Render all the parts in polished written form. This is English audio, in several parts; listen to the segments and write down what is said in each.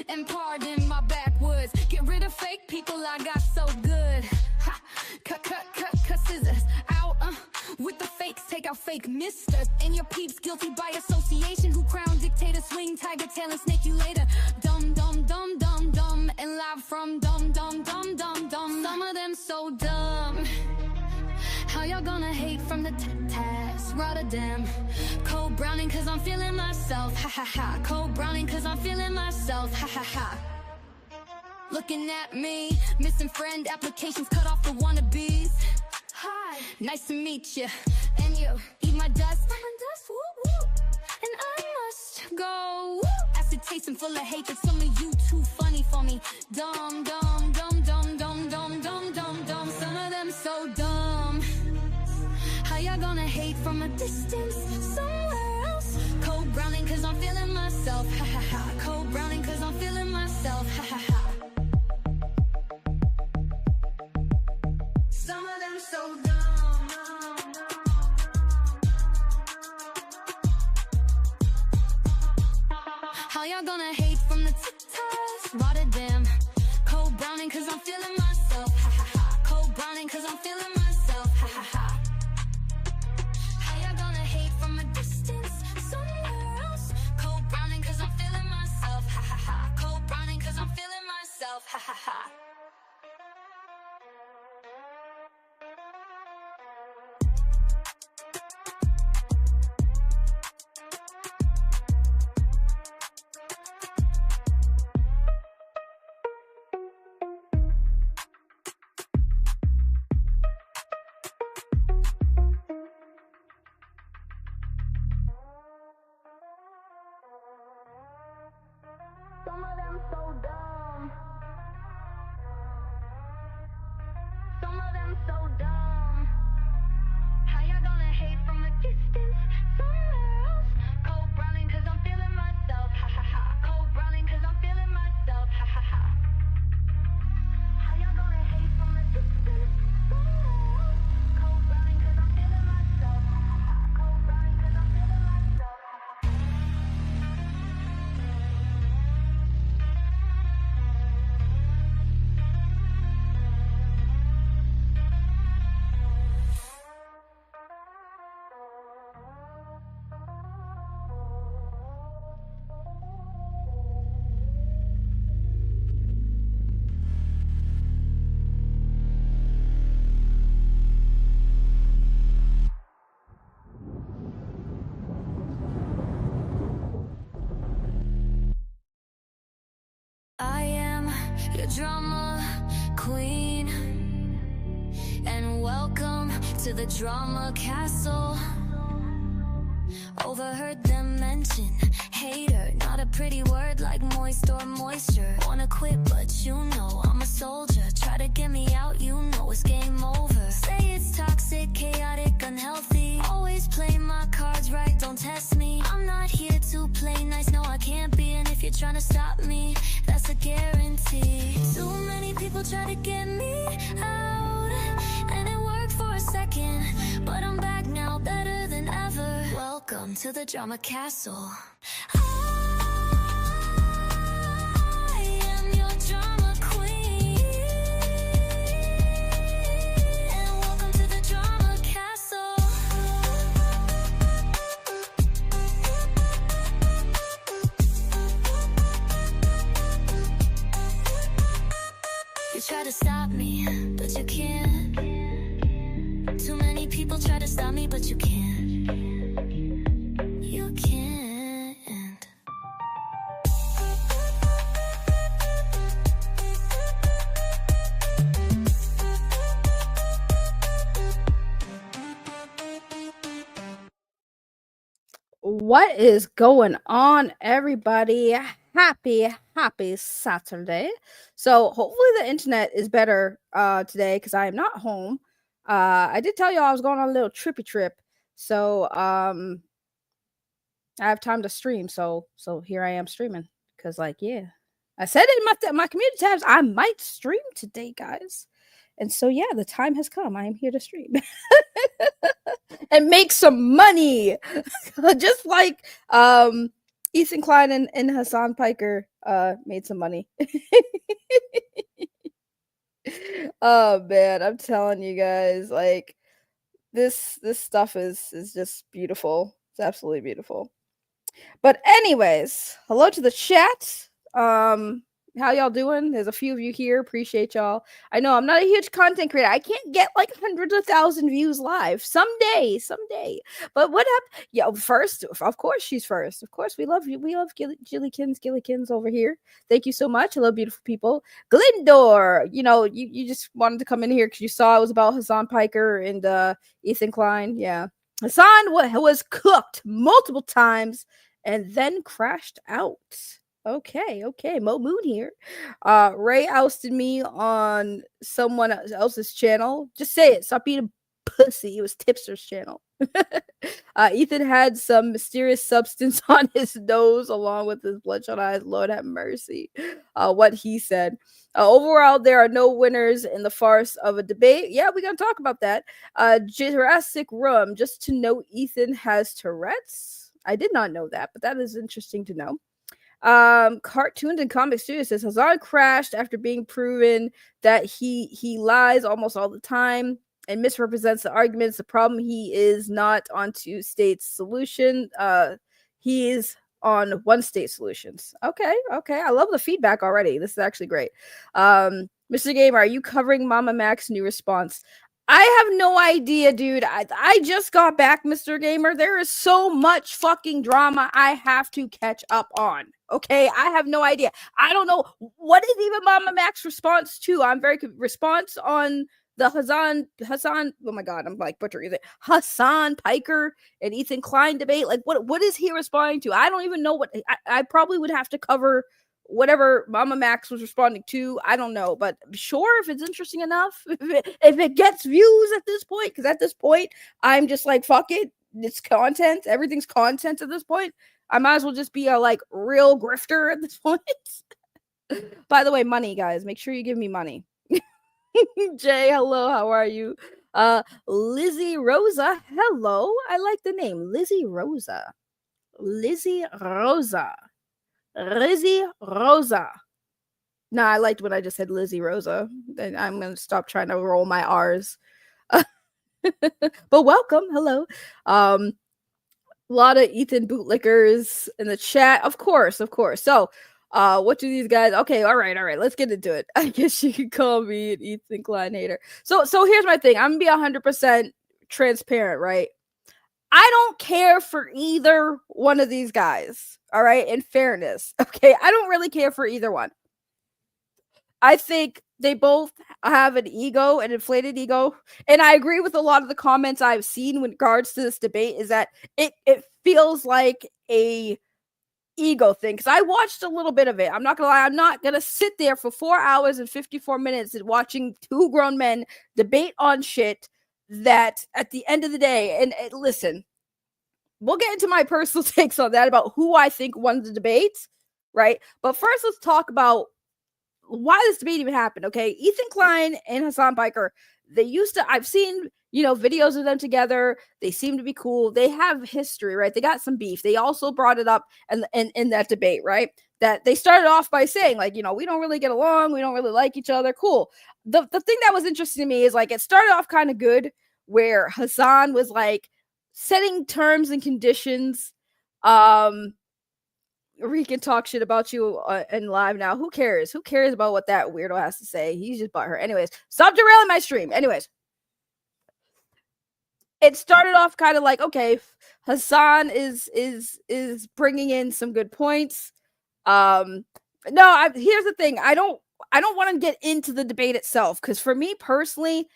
And pardon my backwoods. Get rid of fake people, I got so good. Ha. Cut scissors out with the fakes. Take out fake misters. And your peeps guilty by association. Who crown dictator, swing tiger tail and snake you later. Dumb, dumb, dumb, dumb, dumb. And live from dumb, dumb, dumb, dumb, dumb. Some of them so dumb. How y'all gonna hate from the task? Rotterdam. Cold browning cause I'm feeling myself. Ha ha ha. Cold browning cause I'm feeling myself. Ha ha ha. Looking at me. Missing friend applications, cut off the wannabes. Hi. Nice to meet you. And you eat my dust. Woo, woo. And I must go. Acid tasting full of hatred. Some of you too funny for me. Dumb, dumb, dumb, dumb, dumb, dumb, dumb, dumb, dumb. Some of them so dumb. How y'all gonna hate from a distance? Somewhere else. Cold browning cause I'm feeling myself. Ha ha ha. Cold browning cause I'm feeling myself. Ha ha ha. Some of them so dumb. How y'all gonna hate from the TikToks? Rotterdam. Cold browning cause I'm feeling myself. Ha ha ha. Cold browning cause I'm feeling myself. Ha ha ha. From a distance, somewhere else. Cold browning cause I'm feeling myself. Ha ha ha. Cold browning cause I'm feeling myself. Ha ha ha. Some of them so dumb. Some of them so dumb. How y'all gonna hate from a distance? Somewhere else. Cold browning cause I'm feeling myself. Ha ha ha. Cold browning cause I'm feeling myself. Ha ha ha. How y'all gonna hate from a distance? Somewhere else. Cold browning cause I'm feeling myself. Ha ha ha. Cold browning cause I'm feeling myself. Ha ha ha. I am your drama queen, and welcome to the drama castle. Overheard them mention hater, not a pretty word like moist or moisture. Wanna quit but you know I'm a soldier. Try to get me out, you know it's game over. Say it's toxic, chaotic, unhealthy. Always play my cards right, don't test me. I'm not here to play nice, no I can't be. And if you're trying to stop me, that's a guarantee. Too many people try to get me out, and it worked for a second, but I'm back now, better than ever. Welcome to the drama castle. I am your drama queen, and welcome to the drama castle. You try to stop me, but you can't. Too many people try to stop me, but you can't. You can't. What is going on, everybody? Happy Saturday. So hopefully the internet is better today because I am not home. I did tell y'all I was going on a little trippy trip. So I have time to stream. So here I am streaming because, like, yeah, I said in my community tabs I might stream today, guys. And so, yeah, the time has come. I am here to stream and make some money. Just like Ethan Klein and Hassan Piker made some money. Oh man, I'm telling you guys, like this stuff is just beautiful. It's absolutely beautiful. But anyways, hello to the chat. How y'all doing? There's a few of you here. Appreciate y'all. I know I'm not a huge content creator. I can't get like hundreds of thousand views live. Someday. But what up? Yeah, first, of course she's first. Of course, we love you. We love Gillykins over here. Thank you so much. Hello, beautiful people. Glindor, you just wanted to come in here because you saw it was about Hassan Piker and Ethan Klein. Yeah. Hassan was cooked multiple times and then crashed out. Okay. Mo Moon here. Ray ousted me on someone else's channel. Just say it. Stop being a pussy. It was Tipster's channel. Ethan had some mysterious substance on his nose along with his bloodshot eyes. Lord have mercy. What he said. Overall, there are no winners in the farce of a debate. Yeah, we're going to talk about that. Jurassic Room. Just to know, Ethan has Tourette's. I did not know that, but that is interesting to know. Cartoons and Comic Studio says Hassan crashed after being proven that he lies almost all the time and misrepresents the arguments. The problem, he is not on two states solution. He is on one state solutions. Okay. I love the feedback already. This is actually great. Mr. Gamer, are you covering Mama Mac's new response? I have no idea, dude. I just got back, Mr. Gamer. There is so much fucking drama I have to catch up on. Okay, I have no idea. I don't know what is even Mama Mac's response to. I'm very response on the Hassan. Oh my god, I'm like butchering it. Hassan Piker and Ethan Klein debate. Like, what is he responding to? I don't even know what. I probably would have to cover whatever Mama Max was responding to. I don't know, but sure, if it's interesting enough, if it gets views at this point, because at this point I'm just like, fuck it, it's content. Everything's content at this point. I might as well just be a like real grifter at this point. By the way, money, guys, make sure you give me money. Jay, hello, how are you? Lizzie Rosa, hello. I like the name Lizzie Rosa. Lizzie Rosa. Nah, I liked when I just said Lizzie Rosa. And I'm gonna stop trying to roll my R's. But welcome, hello. A lot of Ethan bootlickers in the chat, of course. So, what do these guys? Okay, all right. Let's get into it. I guess you could call me an Ethan Klein hater. So here's my thing. I'm gonna be 100% transparent, right? I don't care for either one of these guys. All right, in fairness, okay, I don't really care for either one. I think they both have an ego, an inflated ego, and I agree with a lot of the comments I've seen with regards to this debate. Is that it feels like a ego thing, because I watched a little bit of it. I'm not gonna lie, I'm not gonna sit there for 4 hours and 54 minutes and watching two grown men debate on shit that at the end of the day, and listen, we'll get into my personal takes on that about who I think won the debate, right? But first, let's talk about why this debate even happened. Okay, Ethan Klein and Hassan Piker, I've seen videos of them together. They seem to be cool. They have history, right? They got some beef. They also brought it up in that debate, right? That they started off by saying, like, we don't really get along. We don't really like each other. Cool. The thing that was interesting to me is, like, it started off kind of good, where Hassan was like setting terms and conditions. We can talk shit about you in live now. Who cares? Who cares about what that weirdo has to say? He's just bought her. Anyways, stop derailing my stream. Anyways, it started off kind of like, okay, Hassan is bringing in some good points. Here's the thing. I don't want to get into the debate itself, because for me personally,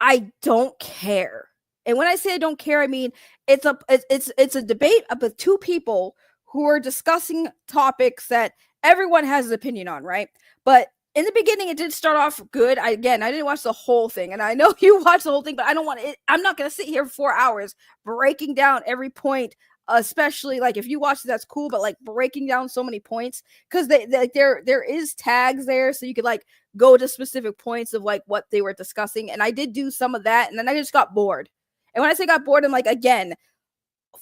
I don't care. And when I say I don't care, I mean it's a debate of two people who are discussing topics that everyone has an opinion on, right? But in the beginning, it did start off good. I didn't watch the whole thing, and I know you watched the whole thing, but I don't want it. I'm not going to sit here for 4 hours breaking down every point, especially like if you watch it, that's cool, but like breaking down so many points, because there is tags there, so you could like go to specific points of like what they were discussing, and I did do some of that, and then I just got bored. And when I say got bored, I'm like, again,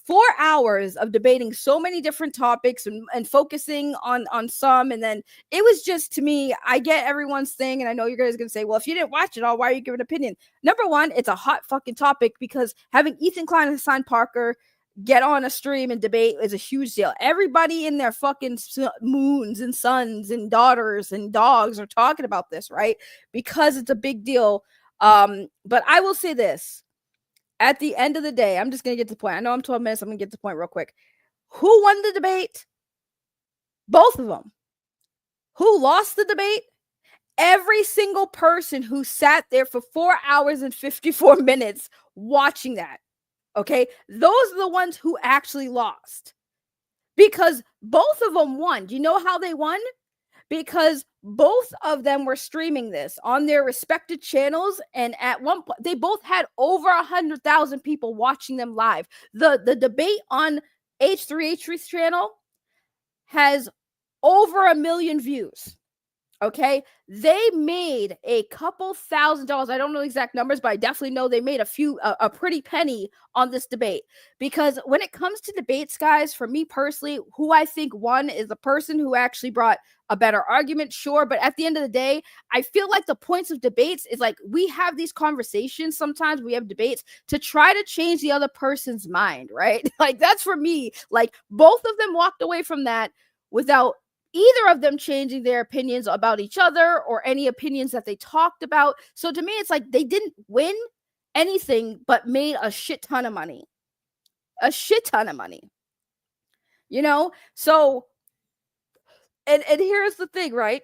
4 hours of debating so many different topics and focusing on some, and then it was just, to me, I get everyone's thing, and I know you guys are gonna say, well, if you didn't watch it all, why are you giving an opinion? Number one, it's a hot fucking topic, because having Ethan Klein and Hassan Parker get on a stream and debate is a huge deal. Everybody in their fucking moons and sons and daughters and dogs are talking about this, right? Because it's a big deal. But I will say this. At the end of the day, I'm just going to get to the point. I know I'm 12 minutes. I'm going to get to the point real quick. Who won the debate? Both of them. Who lost the debate? Every single person who sat there for 4 hours and 54 minutes watching that. Okay? Those are the ones who actually lost. Because both of them won. Do you know how they won? Because both of them were streaming this on their respective channels, and at one point they both had over 100,000 people watching them live. The debate on H3H3's channel has over 1 million views. Okay, they made a couple $1,000s. I don't know exact numbers, but I definitely know they made a pretty penny on this debate. Because when it comes to debates, guys, for me personally, who I think won is the person who actually brought a better argument, sure. But at the end of the day, I feel like the points of debates is like, we have these conversations. Sometimes we have debates to try to change the other person's mind, right? Like, that's for me. Like, both of them walked away from that without either of them changing their opinions about each other or any opinions that they talked about. So to me, it's like they didn't win anything but made a shit ton of money. A shit ton of money. You know? So, and here's the thing, right?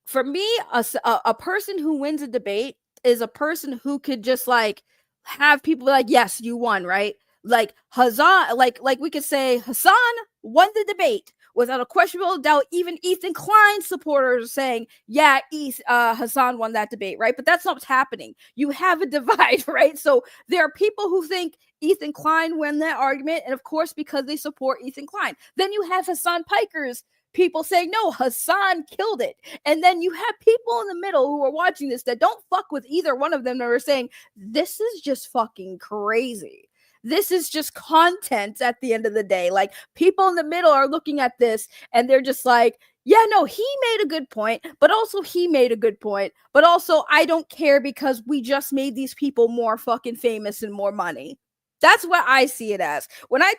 For me, a person who wins a debate is a person who could just like have people be like, yes, you won, right? Like Hassan, like we could say Hassan won the debate without a questionable doubt. Even Ethan Klein supporters are saying, yeah, Hassan won that debate, right? But that's not what's happening. You have a divide, right? So there are people who think Ethan Klein won that argument, and of course, because they support Ethan Klein. Then you have Hassan Piker's people saying, no, Hassan killed it. And then you have people in the middle who are watching this that don't fuck with either one of them, that are saying, this is just fucking crazy. This is just content at the end of the day. Like, people in the middle are looking at this and they're just like, yeah, no, he made a good point, but also he made a good point. But also, I don't care because we just made these people more fucking famous and more money. That's what I see it as. When I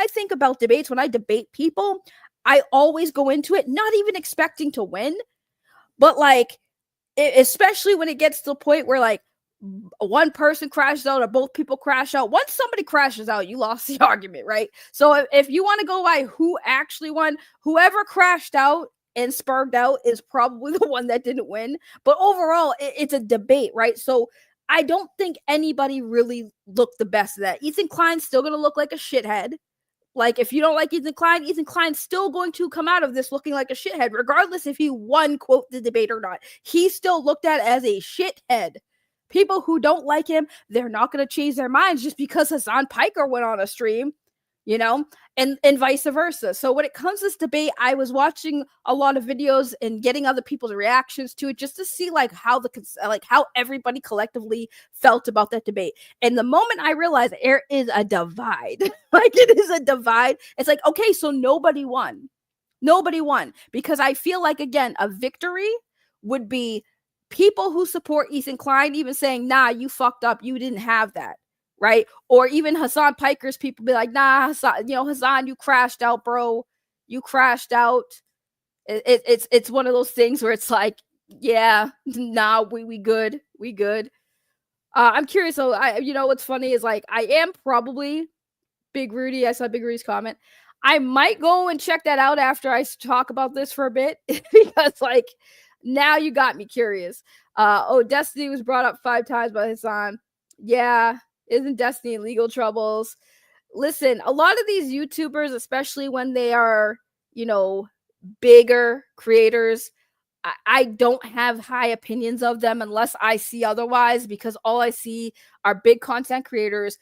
think about debates, when I debate people, I always go into it not even expecting to win, but like, especially when it gets to the point where like one person crashes out or both people crash out. Once somebody crashes out, you lost the argument, right? So if you want to go by who actually won, whoever crashed out and spurred out is probably the one that didn't win. But overall, it's a debate, right? So I don't think anybody really looked the best of that. Ethan Klein's still going to look like a shithead. Like, if you don't like Ethan Klein's still going to come out of this looking like a shithead, regardless if he won, quote, the debate or not. He's still looked at as a shithead. People who don't like him, they're not going to change their minds just because Hassan Piker went on a stream, you know, and vice versa. So when it comes to this debate, I was watching a lot of videos and getting other people's reactions to it just to see like how everybody collectively felt about that debate. And the moment I realized there is a divide, like it is a divide, it's like, okay, so nobody won. Nobody won. Because I feel like, again, a victory would be people who support Ethan Klein even saying, nah, you fucked up. You didn't have that. Right? Or even Hassan Piker's people be like, nah, Hassan, you crashed out, bro. You crashed out. It's one of those things where it's like, yeah, nah, we good. We good. I'm curious. So what's funny is like, I am probably Big Rudy. I saw Big Rudy's comment. I might go and check that out after I talk about this for a bit because like, now you got me curious. Destiny was brought up 5 times by Hassan. Yeah. Isn't Destiny in legal troubles? Listen, a lot of these YouTubers, especially when they are, bigger creators, I don't have high opinions of them unless I see otherwise, because all I see are big content creators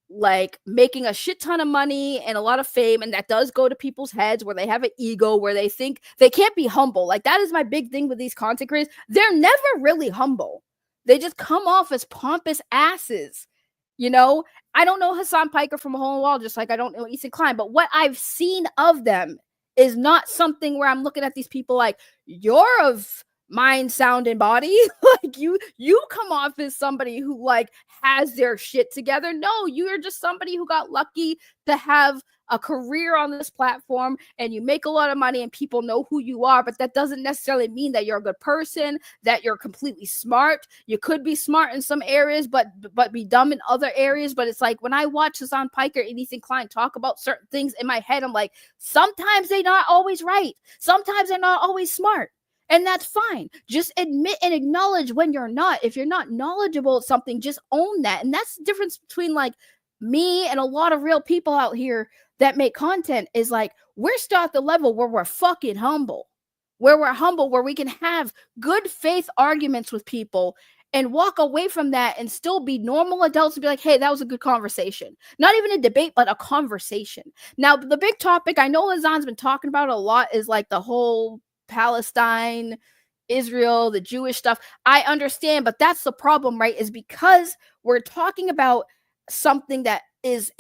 like making a shit ton of money and a lot of fame, and that does go to people's heads where they have an ego, where they think they can't be humble. Like, that is my big thing with these content creators. They're never really humble. They just come off as pompous asses, I don't know Hassan Piker from a hole in the wall, just like I don't know Ethan Klein. But what I've seen of them is not something where I'm looking at these people like, you're of mind, sound, and body. Like you come off as somebody who like has their shit together. No, you're just somebody who got lucky to have a career on this platform and you make a lot of money and people know who you are, but that doesn't necessarily mean that you're a good person, that you're completely smart. You could be smart in some areas, but be dumb in other areas. But it's like when I watch Hassan Piker and Ethan Klein talk about certain things in my head, I'm like, sometimes they're not always right. Sometimes they're not always smart. And that's fine. Just admit and acknowledge when you're not. If you're not knowledgeable at something, just own that. And that's the difference between like me and a lot of real people out here that make content is like, we're still at the level where we're fucking humble, where we can have good faith arguments with people and walk away from that and still be normal adults and be like, hey, that was a good conversation. Not even a debate, but a conversation. Now, the big topic I know Hassan's been talking about a lot is like the whole Palestine, Israel, the Jewish stuff. I understand, but that's the problem, right? Is because we're talking about something that is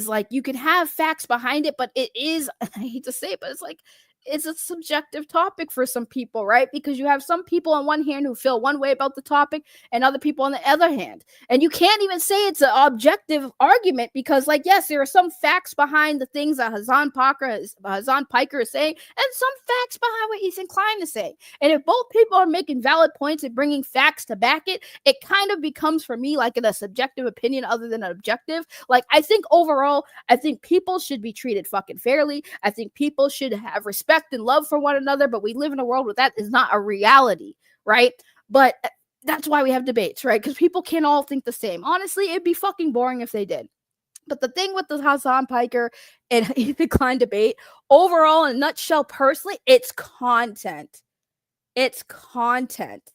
like, you can have facts behind it, but it is, I hate to say it, but it's like, it's a subjective topic for some people, right? Because you have some people on one hand who feel one way about the topic and other people on the other hand. And you can't even say it's an objective argument because, like, yes, there are some facts behind the things that Hassan Piker is saying and some facts behind what Ethan Klein is saying. And if both people are making valid points and bringing facts to back it, it kind of becomes for me like a subjective opinion other than an objective. Like, I think overall, I think people should be treated fucking fairly. I think people should have respect and love for one another, but we live in a world where that is not a reality, right? But that's why we have debates, right? Because people can't all think the same. Honestly, it'd be fucking boring if they did. But the thing with the Hassan Piker and Ethan Klein debate, overall, in a nutshell, personally, it's content. It's content.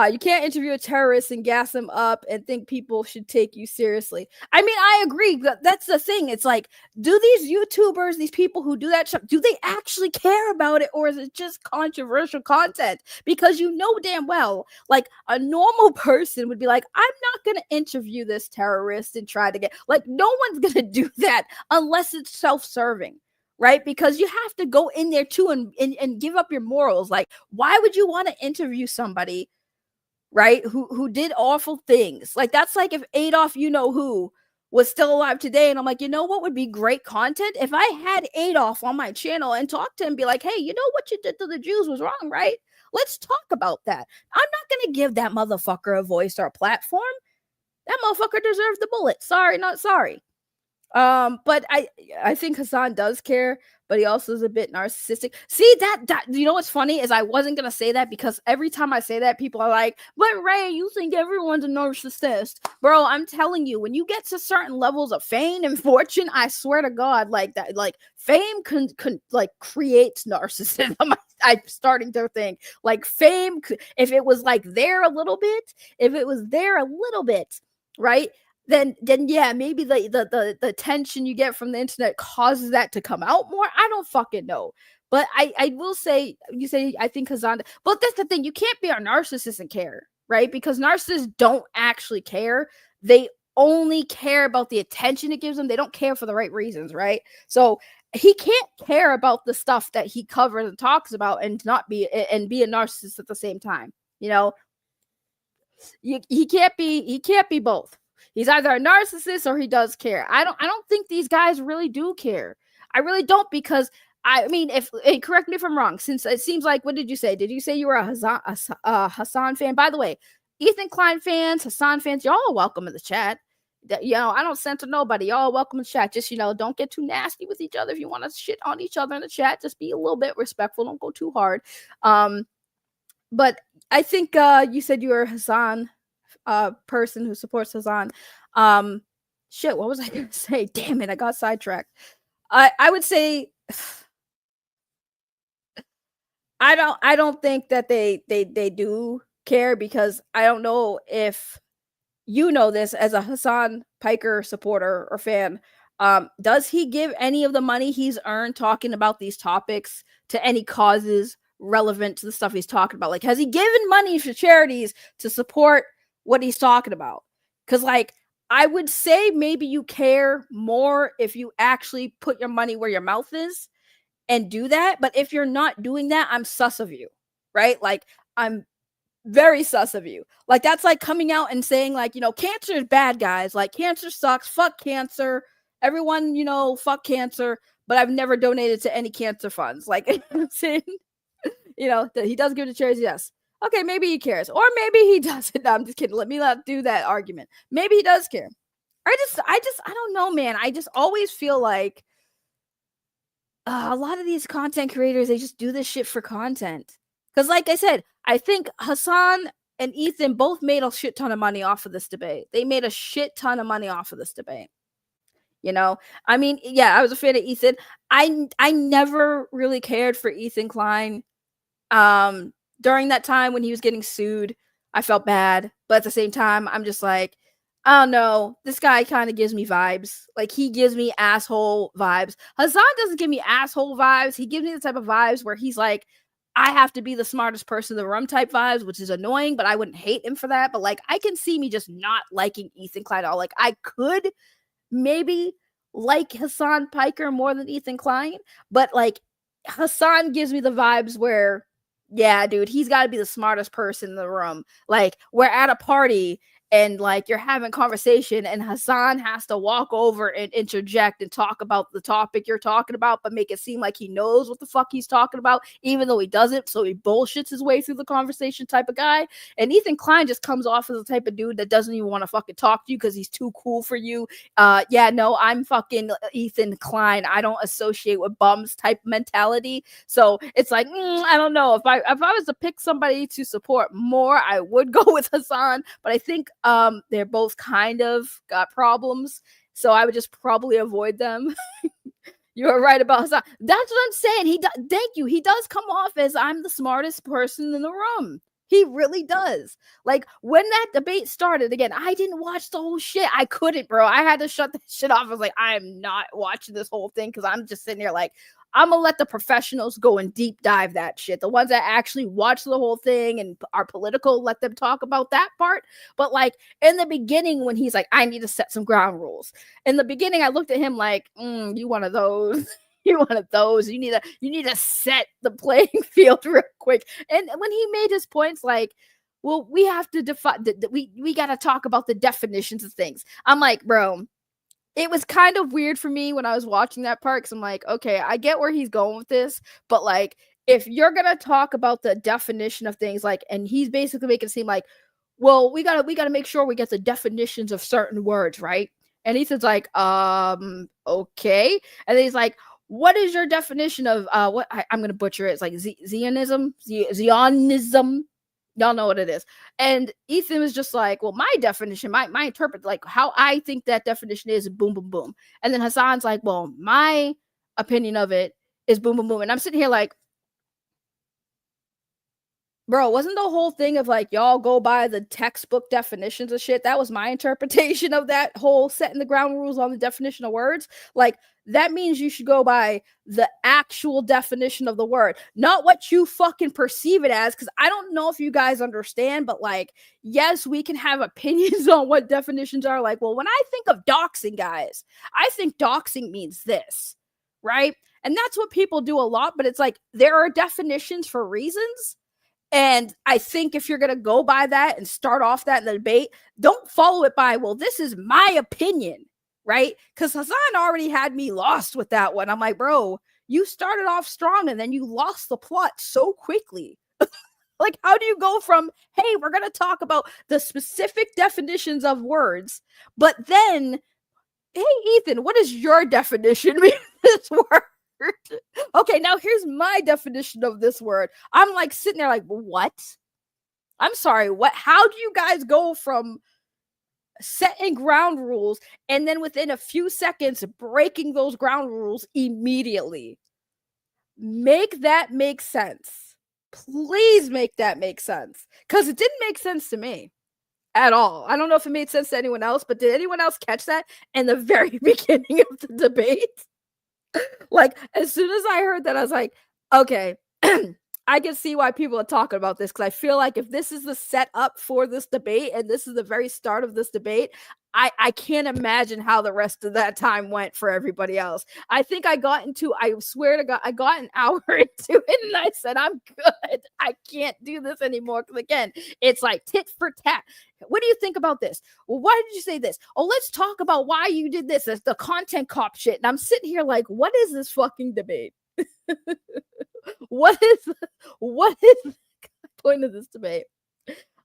You can't interview a terrorist and gas them up and think people should take you seriously. I mean, I agree. That's the thing. It's like, do these YouTubers, these people who do that stuff, do they actually care about it? Or is it just controversial content? Because you know damn well, like, a normal person would be like, I'm not going to interview this terrorist and try to get, like, no one's going to do that unless it's self-serving. Right? Because you have to go in there too and give up your morals. Like, why would you want to interview somebody, right, who did awful things? Like, that's like if Adolf, you know who, was still alive today, and I'm like, you know what would be great content? If I had Adolf on my channel and talk to him, be like, hey, you know what you did to the Jews was wrong, right? Let's talk about that. I'm not going to give that motherfucker a voice or a platform. That motherfucker deserves the bullet. Sorry, not sorry. But I think Hassan does care, but he also is a bit narcissistic. See, that you know what's funny is I wasn't gonna say that because every time I say that, people are like, but Ray, you think everyone's a narcissist. Bro, I'm telling you, when you get to certain levels of fame and fortune, I swear to God, like that, like fame can like creates narcissism. I'm starting to think like fame, if it was like there a little bit, right? Then yeah, maybe the tension you get from the internet causes that to come out more. I don't fucking know. But I will say, you say, I think Hassan, but that's the thing, you can't be a narcissist and care, right? Because narcissists don't actually care. They only care about the attention it gives them. They don't care for the right reasons, right? So he can't care about the stuff that he covers and talks about and not be a narcissist at the same time. You know, he can't be both. He's either a narcissist or he does care. I don't think these guys really do care. I really don't, because I mean, correct me if I'm wrong, since it seems like, what did you say? Did you say you were a Hassan fan? By the way, Ethan Klein fans, Hassan fans, y'all are welcome in the chat. You know, I don't censor nobody. Y'all welcome in the chat. Just, you know, don't get too nasty with each other. If you want to shit on each other in the chat, just be a little bit respectful. Don't go too hard. But I think you said you were a Hassan person who supports Hassan. Shit, what was I gonna say? Damn it, I got sidetracked. I would say I don't think that they do care, because I don't know if you know this as a Hassan Piker supporter or fan. Does he give any of the money he's earned talking about these topics to any causes relevant to the stuff he's talking about? Like, has he given money for charities to support what he's talking about? Because, like, I would say maybe you care more if you actually put your money where your mouth is and do that. But if you're not doing that, I'm sus of you, right? Like, I'm very sus of you. Like, that's like coming out and saying, like, cancer is bad, guys. Like, cancer sucks. Fuck cancer. Everyone, fuck cancer. But I've never donated to any cancer funds. Like, I'm saying, he does give to charities, yes. Okay, maybe he cares. Or maybe he doesn't. No, I'm just kidding. Let me not do that argument. Maybe he does care. I don't know, man. I just always feel like a lot of these content creators, they just do this shit for content. Because, like I said, I think Hassan and Ethan both made a shit ton of money off of this debate. They made a shit ton of money off of this debate. I mean, yeah, I was a fan of Ethan. I never really cared for Ethan Klein. During that time when he was getting sued, I felt bad, but at the same time, I'm just like, I don't know. This guy kind of gives me vibes. Like, he gives me asshole vibes. Hassan doesn't give me asshole vibes. He gives me the type of vibes where he's like, I have to be the smartest person in the room type vibes, which is annoying, but I wouldn't hate him for that. But like, I can see me just not liking Ethan Klein at all. Like, I could maybe like Hassan Piker more than Ethan Klein, but like, Hassan gives me the vibes where, yeah, dude, he's got to be the smartest person in the room. Like, we're at a party and like you're having conversation and Hassan has to walk over and interject and talk about the topic you're talking about, but make it seem like he knows what the fuck he's talking about, even though he doesn't. So he bullshits his way through the conversation type of guy. And Ethan Klein just comes off as the type of dude that doesn't even want to fucking talk to you because he's too cool for you. Yeah, no, I'm fucking Ethan Klein. I don't associate with bums type mentality. So it's like, I don't know. If I was to pick somebody to support more, I would go with Hassan. But I think they're both kind of got problems, so I would just probably avoid them. You were right about Hassan. That's what I'm saying. Thank you. He does come off as I'm the smartest person in the room. He really does. Like, when that debate started, again, I didn't watch the whole shit. I couldn't, bro. I had to shut that shit off. I was like, I am not watching this whole thing because I'm just sitting here like, I'm gonna let the professionals go and deep dive that shit. The ones that actually watch the whole thing and are political, let them talk about that part. But like, in the beginning, when he's like, I need to set some ground rules. In the beginning, I looked at him like, you one of those. You one of those. You need to set the playing field real quick. And when he made his points, like, well, we have to define. We got to talk about the definitions of things. I'm like, bro. It was kind of weird for me when I was watching that part because I'm like, okay, I get where he's going with this, but like, if you're gonna talk about the definition of things, like, and he's basically making it seem like, well, we gotta make sure we get the definitions of certain words, right? And Ethan's like, okay, and then he's like, what is your definition of what I'm gonna butcher it? It's like Zionism. Y'all know what it is. And Ethan was just like, well, my definition, my interpret, like how I think that definition is boom, boom, boom. And then Hassan's like, well, my opinion of it is boom, boom, boom. And I'm sitting here like, bro, wasn't the whole thing of like, y'all go by the textbook definitions of shit? That was my interpretation of that whole setting the ground rules on the definition of words. Like, that means you should go by the actual definition of the word, not what you fucking perceive it as. Because I don't know if you guys understand, but like, yes, we can have opinions on what definitions are. Like, well, when I think of doxing, guys, I think doxing means this, right? And that's what people do a lot. But it's like, there are definitions for reasons. And I think if you're going to go by that and start off that in the debate, don't follow it by, well, this is my opinion, right? Because Hassan already had me lost with that one. I'm like, bro, you started off strong and then you lost the plot so quickly. Like, how do you go from, hey, we're going to talk about the specific definitions of words, but then, hey, Ethan, what is your definition of this word? Okay, now here's my definition of this word. I'm like sitting there like, what? I'm sorry, what? How do you guys go from setting ground rules and then within a few seconds breaking those ground rules immediately? Make that make sense. Please make that make sense. Because it didn't make sense to me at all. I don't know if it made sense to anyone else, but did anyone else catch that in the very beginning of the debate? Like, as soon as I heard that, I was like, okay, I I can see why people are talking about this, because I feel like if this is the setup for this debate and this is the very start of this debate, I can't imagine how the rest of that time went for everybody else. I think I swear to God, I got an hour into it and I said, I'm good. I can't do this anymore. Because again, it's like tit for tat. What do you think about this? Well, why did you say this? Oh, let's talk about why you did this. It's the content cop shit. And I'm sitting here like, what is this fucking debate? What is the point of this debate?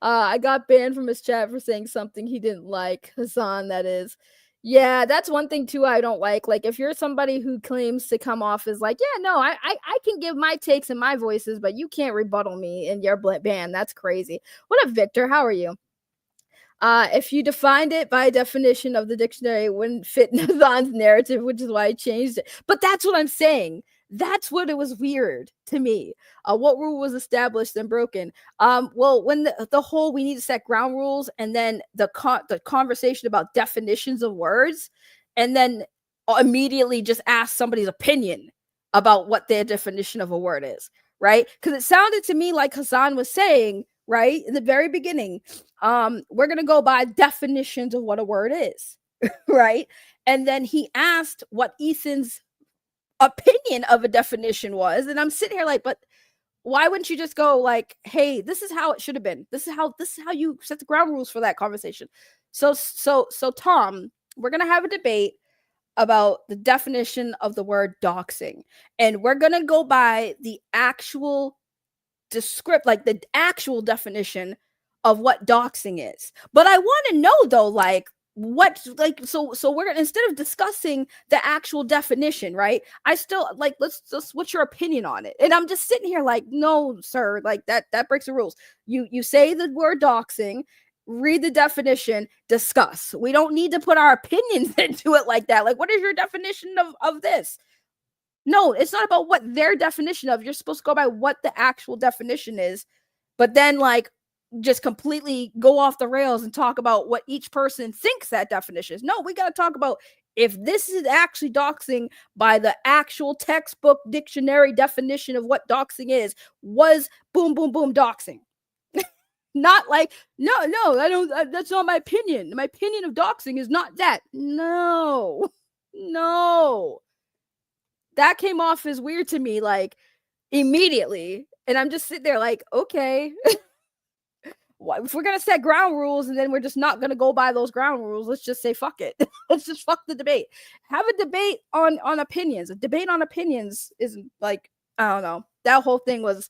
I got banned from his chat for saying something he didn't like. Hassan, that is. Yeah, that's one thing too I don't like. Like, if you're somebody who claims to come off as like, yeah, no, I can give my takes and my voices, but you can't rebuttal me and you're banned. That's crazy. What up, Victor? How are you? If you defined it by definition of the dictionary, it wouldn't fit Nathan's narrative, which is why I changed it. But that's what I'm saying. That's what it was weird to me. What rule was established and broken? Well, when the whole we need to set ground rules, and then the conversation about definitions of words, and then immediately just ask somebody's opinion about what their definition of a word is, right? Because it sounded to me like Hassan was saying, right, in the very beginning, we're gonna go by definitions of what a word is, right? And then he asked what Ethan's opinion of a definition was, and I'm sitting here like, but why wouldn't you just go like, hey, this is how it should have been, this is how you set the ground rules for that conversation. So Tom, we're gonna have a debate about the definition of the word doxing, and we're gonna go by the actual like the actual definition of what doxing is. But I want to know though, like, what, like, so we're gonna, instead of discussing the actual definition, right, I still like, let's just, what's your opinion on it? And I'm just sitting here like, no sir, like that breaks the rules. You say the word doxing, read the definition, discuss. We don't need to put our opinions into it like that. Like, what is your definition of this? No, it's not about what their definition of. You're supposed to go by what the actual definition is, but then like just completely go off the rails and talk about what each person thinks that definition is. No, we got to talk about if this is actually doxing by the actual textbook dictionary definition of what doxing is, was boom, boom, boom doxing. Not like, no, I don't, that's not my opinion. My opinion of doxing is not that. No. That came off as weird to me, like, immediately. And I'm just sitting there like, okay. If we're going to set ground rules and then we're just not going to go by those ground rules, let's just say fuck it. Let's just fuck the debate. Have a debate on opinions. A debate on opinions is like, I don't know. That whole thing was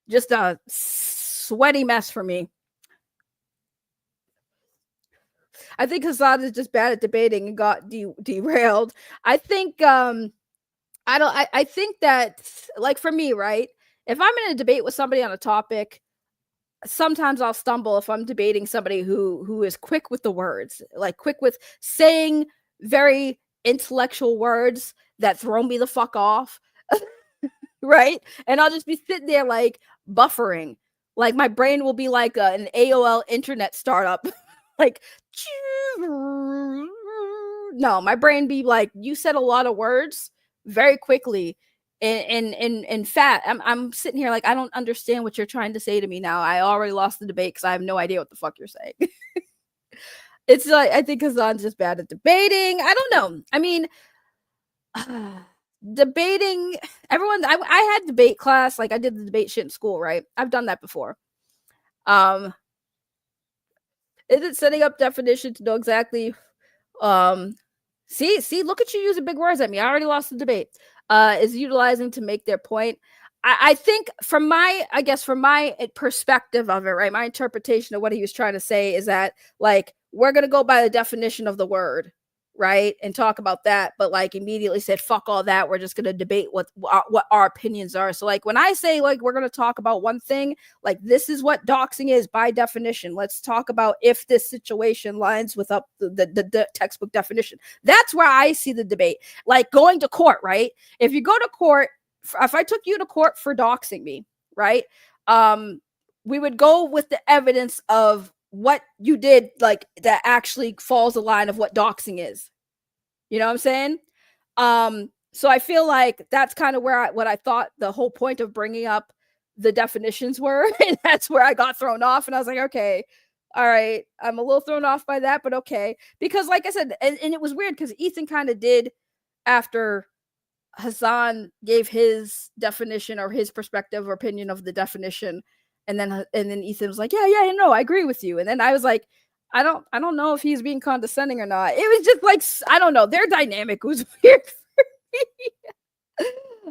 just a sweaty mess for me. I think Hassan is just bad at debating and got derailed. I think I think that, like, for me, right, if I'm in a debate with somebody on a topic, sometimes I'll stumble if I'm debating somebody who is quick with the words, like quick with saying very intellectual words that throw me the fuck off. Right? And I'll just be sitting there like buffering. Like my brain will be like an AOL internet startup. Like, no, my brain be like, you said a lot of words very quickly. And in fact, I'm sitting here like, I don't understand what you're trying to say to me now. I already lost the debate because I have no idea what the fuck you're saying. It's like, I think Hassan's just bad at debating. I don't know. I mean, debating, everyone, I had debate class. Like, I did the debate shit in school, right? I've done that before. Is it setting up definition to know exactly? See, look at you using big words at me. I already lost the debate. Is utilizing to make their point. I think from my perspective of it, right, my interpretation of what he was trying to say is that, like, we're going to go by the definition of the word, right, and talk about that, but like immediately said, fuck all that. We're just going to debate what our opinions are. So like when I say like we're going to talk about one thing, like this is what doxing is by definition. Let's talk about if this situation lines with up the textbook definition. That's where I see the debate. Like going to court, right? If you go to court, if I took you to court for doxing me, right? We would go with the evidence of what you did, like that actually falls the line of what doxing is. You know what I'm saying? So I feel like that's kind of where what I thought the whole point of bringing up the definitions were. And that's where I got thrown off. And I was like, okay, all right, I'm a little thrown off by that, but okay. Because like I said, and it was weird because Ethan kind of did, after Hassan gave his definition or his perspective or opinion of the definition, and then Ethan was like, yeah, no, I agree with you. And then I was like, I don't know if he's being condescending or not. It was just like, I don't know, their dynamic was weird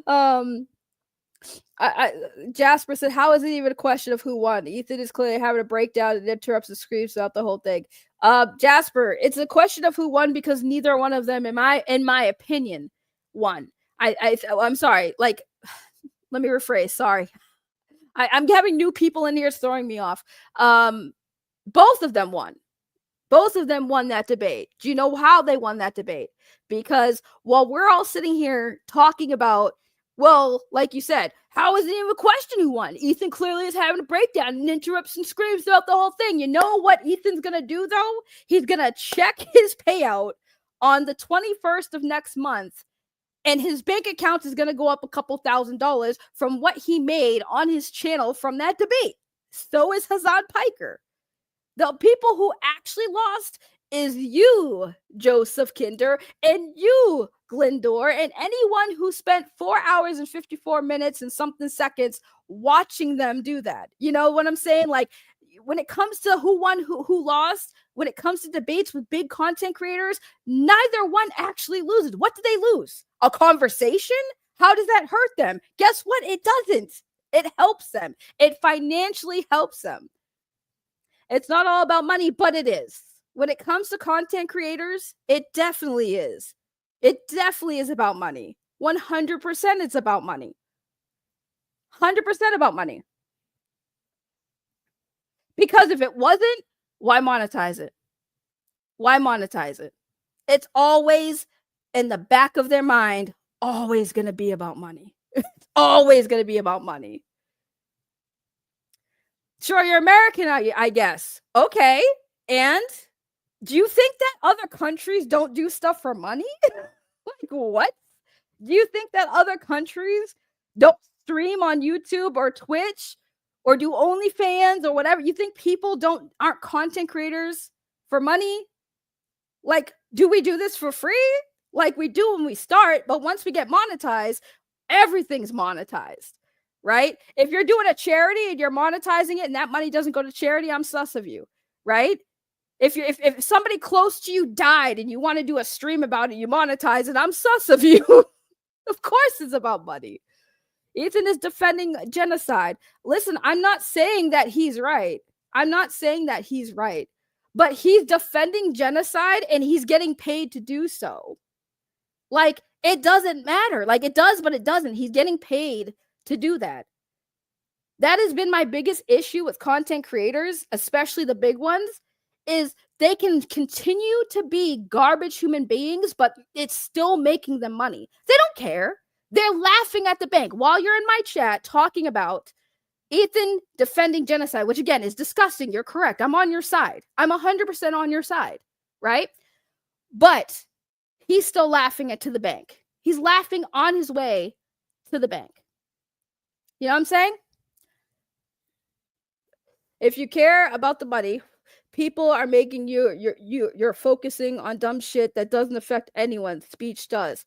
for me. Jasper said, how is it even a question of who won? Ethan is clearly having a breakdown and interrupts and screams throughout the whole thing. Jasper, it's a question of who won because neither one of them, in my opinion, won. I'm sorry. Like, let me rephrase. Sorry. I'm having new people in here. It's throwing me off. Both of them won. Both of them won that debate. Do you know how they won that debate? Because while we're all sitting here talking about, well, like you said, how is it even a question who won? Ethan clearly is having a breakdown and interrupts and screams throughout the whole thing. You know what Ethan's going to do, though? He's going to check his payout on the 21st of next month, and his bank account is going to go up a couple $1,000s from what he made on his channel from that debate. So is Hassan Piker. The people who actually lost is you, Joseph Kinder, and you, Glendor, and anyone who spent 4 hours and 54 minutes and something seconds watching them do that. You know what I'm saying? Like, when it comes to who won, who lost, when it comes to debates with big content creators, neither one actually loses. What do they lose? A conversation? How does that hurt them? Guess what? It doesn't. It helps them. It financially helps them. It's not all about money, but it is. When it comes to content creators, it definitely is. It definitely is about money. 100% it's about money. 100% about money. Because if it wasn't, why monetize it? Why monetize it? It's always in the back of their mind, always going to be about money. It's always going to be about money. Sure, you're American, I guess. Okay. And do you think that other countries don't do stuff for money? Like, what? Do you think that other countries don't stream on YouTube or Twitch or do OnlyFans or whatever? You think people aren't content creators for money? Like, do we do this for free? Like we do when we start, but once we get monetized, everything's monetized. Right? If you're doing a charity and you're monetizing it and that money doesn't go to charity, I'm sus of you, right? If somebody close to you died and you want to do a stream about it, you monetize it, I'm sus of you. Of course it's about money. Ethan is defending genocide. Listen, I'm not saying that he's right. I'm not saying that he's right. But he's defending genocide and he's getting paid to do so. Like, it doesn't matter. Like, it does, but it doesn't. He's getting paid to do that. That has been my biggest issue with content creators, especially the big ones, is they can continue to be garbage human beings, but it's still making them money. They don't care. They're laughing at the bank while you're in my chat talking about Ethan defending genocide, which again is disgusting. You're correct. I'm on your side. I'm 100% on your side, right? But he's still laughing to the bank. He's laughing on his way to the bank. You know what I'm saying? If you care about the money, people are making you're focusing on dumb shit that doesn't affect anyone. Speech does.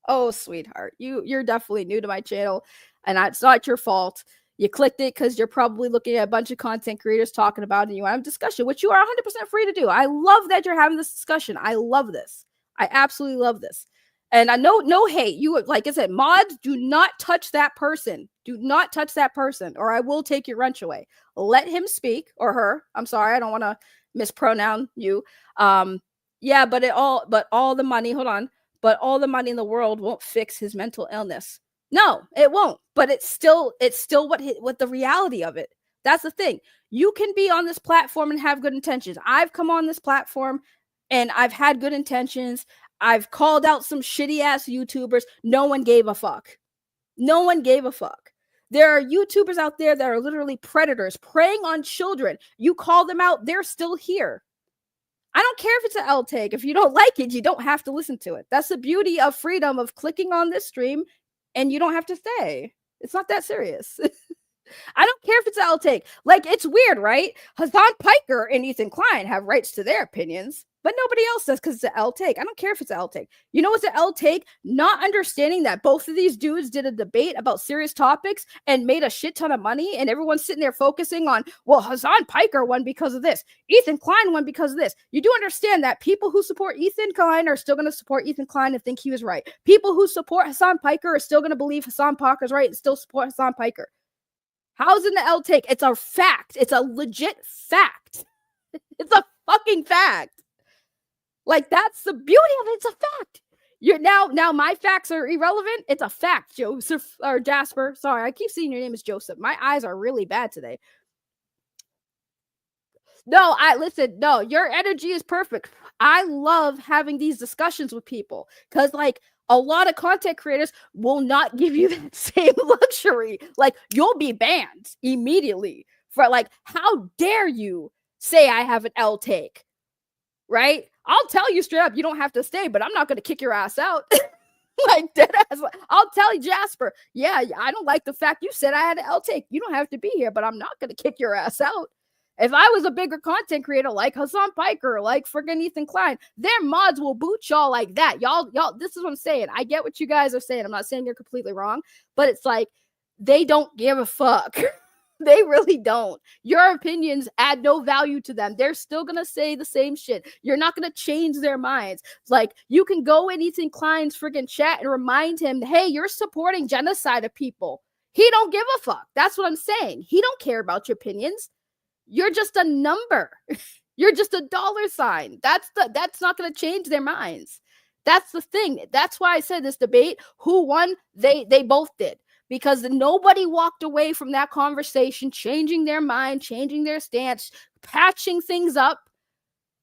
Oh, sweetheart, you're definitely new to my channel, and it's not your fault. You clicked it because you're probably looking at a bunch of content creators talking about it and you want to have a discussion, which you are 100% free to do. I love that you're having this discussion. I love this. I absolutely love this. And I know, no hate. You, like I said, mods, do not touch that person. Do not touch that person, or I will take your wrench away. Let him speak, or her. I'm sorry, I don't want to mispronounce you. Yeah, but all the money. Hold on, but all the money in the world won't fix his mental illness. No, it won't. But it's still what the reality of it. That's the thing. You can be on this platform and have good intentions. I've come on this platform and I've had good intentions. I've called out some shitty ass YouTubers. No one gave a fuck. No one gave a fuck. There are YouTubers out there that are literally predators preying on children. You call them out, they're still here. I don't care if it's an L take. If you don't like it, you don't have to listen to it. That's the beauty of freedom of clicking on this stream and you don't have to stay. It's not that serious. I don't care if it's an L take. Like, it's weird, right? Hassan Piker and Ethan Klein have rights to their opinions, but nobody else does because it's an L take. I don't care if it's an L take. You know what's an L take? Not understanding that both of these dudes did a debate about serious topics and made a shit ton of money, and everyone's sitting there focusing on, well, Hassan Piker won because of this. Ethan Klein won because of this. You do understand that people who support Ethan Klein are still going to support Ethan Klein and think he was right. People who support Hassan Piker are still going to believe Hassan Piker's right and still support Hassan Piker. How's in the L take? It's a fact. It's a legit fact. It's a fucking fact. Like, that's the beauty of it. It's a fact. You're now my facts are irrelevant. It's a fact, Joseph or Jasper. Sorry, I keep seeing your name as Joseph. My eyes are really bad today. No, listen, no, your energy is perfect. I love having these discussions with people because, like, a lot of content creators will not give you that same luxury. Like, you'll be banned immediately for, like, how dare you say I have an L take, right? I'll tell you straight up, you don't have to stay, but I'm not going to kick your ass out. Like, dead ass. I'll tell you, Jasper, yeah, I don't like the fact you said I had an L take. You don't have to be here, but I'm not going to kick your ass out. If I was a bigger content creator like Hassan Piker, like friggin' Ethan Klein, their mods will boot y'all like that. Y'all, this is what I'm saying. I get what you guys are saying. I'm not saying you're completely wrong, but it's like, they don't give a fuck. They really don't. Your opinions add no value to them. They're still going to say the same shit. You're not going to change their minds. It's like, you can go in Ethan Klein's friggin' chat and remind him, hey, you're supporting genocide of people. He don't give a fuck. That's what I'm saying. He don't care about your opinions. You're just a number. You're just a dollar sign. That's not going to change their minds. That's the thing. That's why I said this debate, who won? They both did. Because nobody walked away from that conversation changing their mind, changing their stance, patching things up.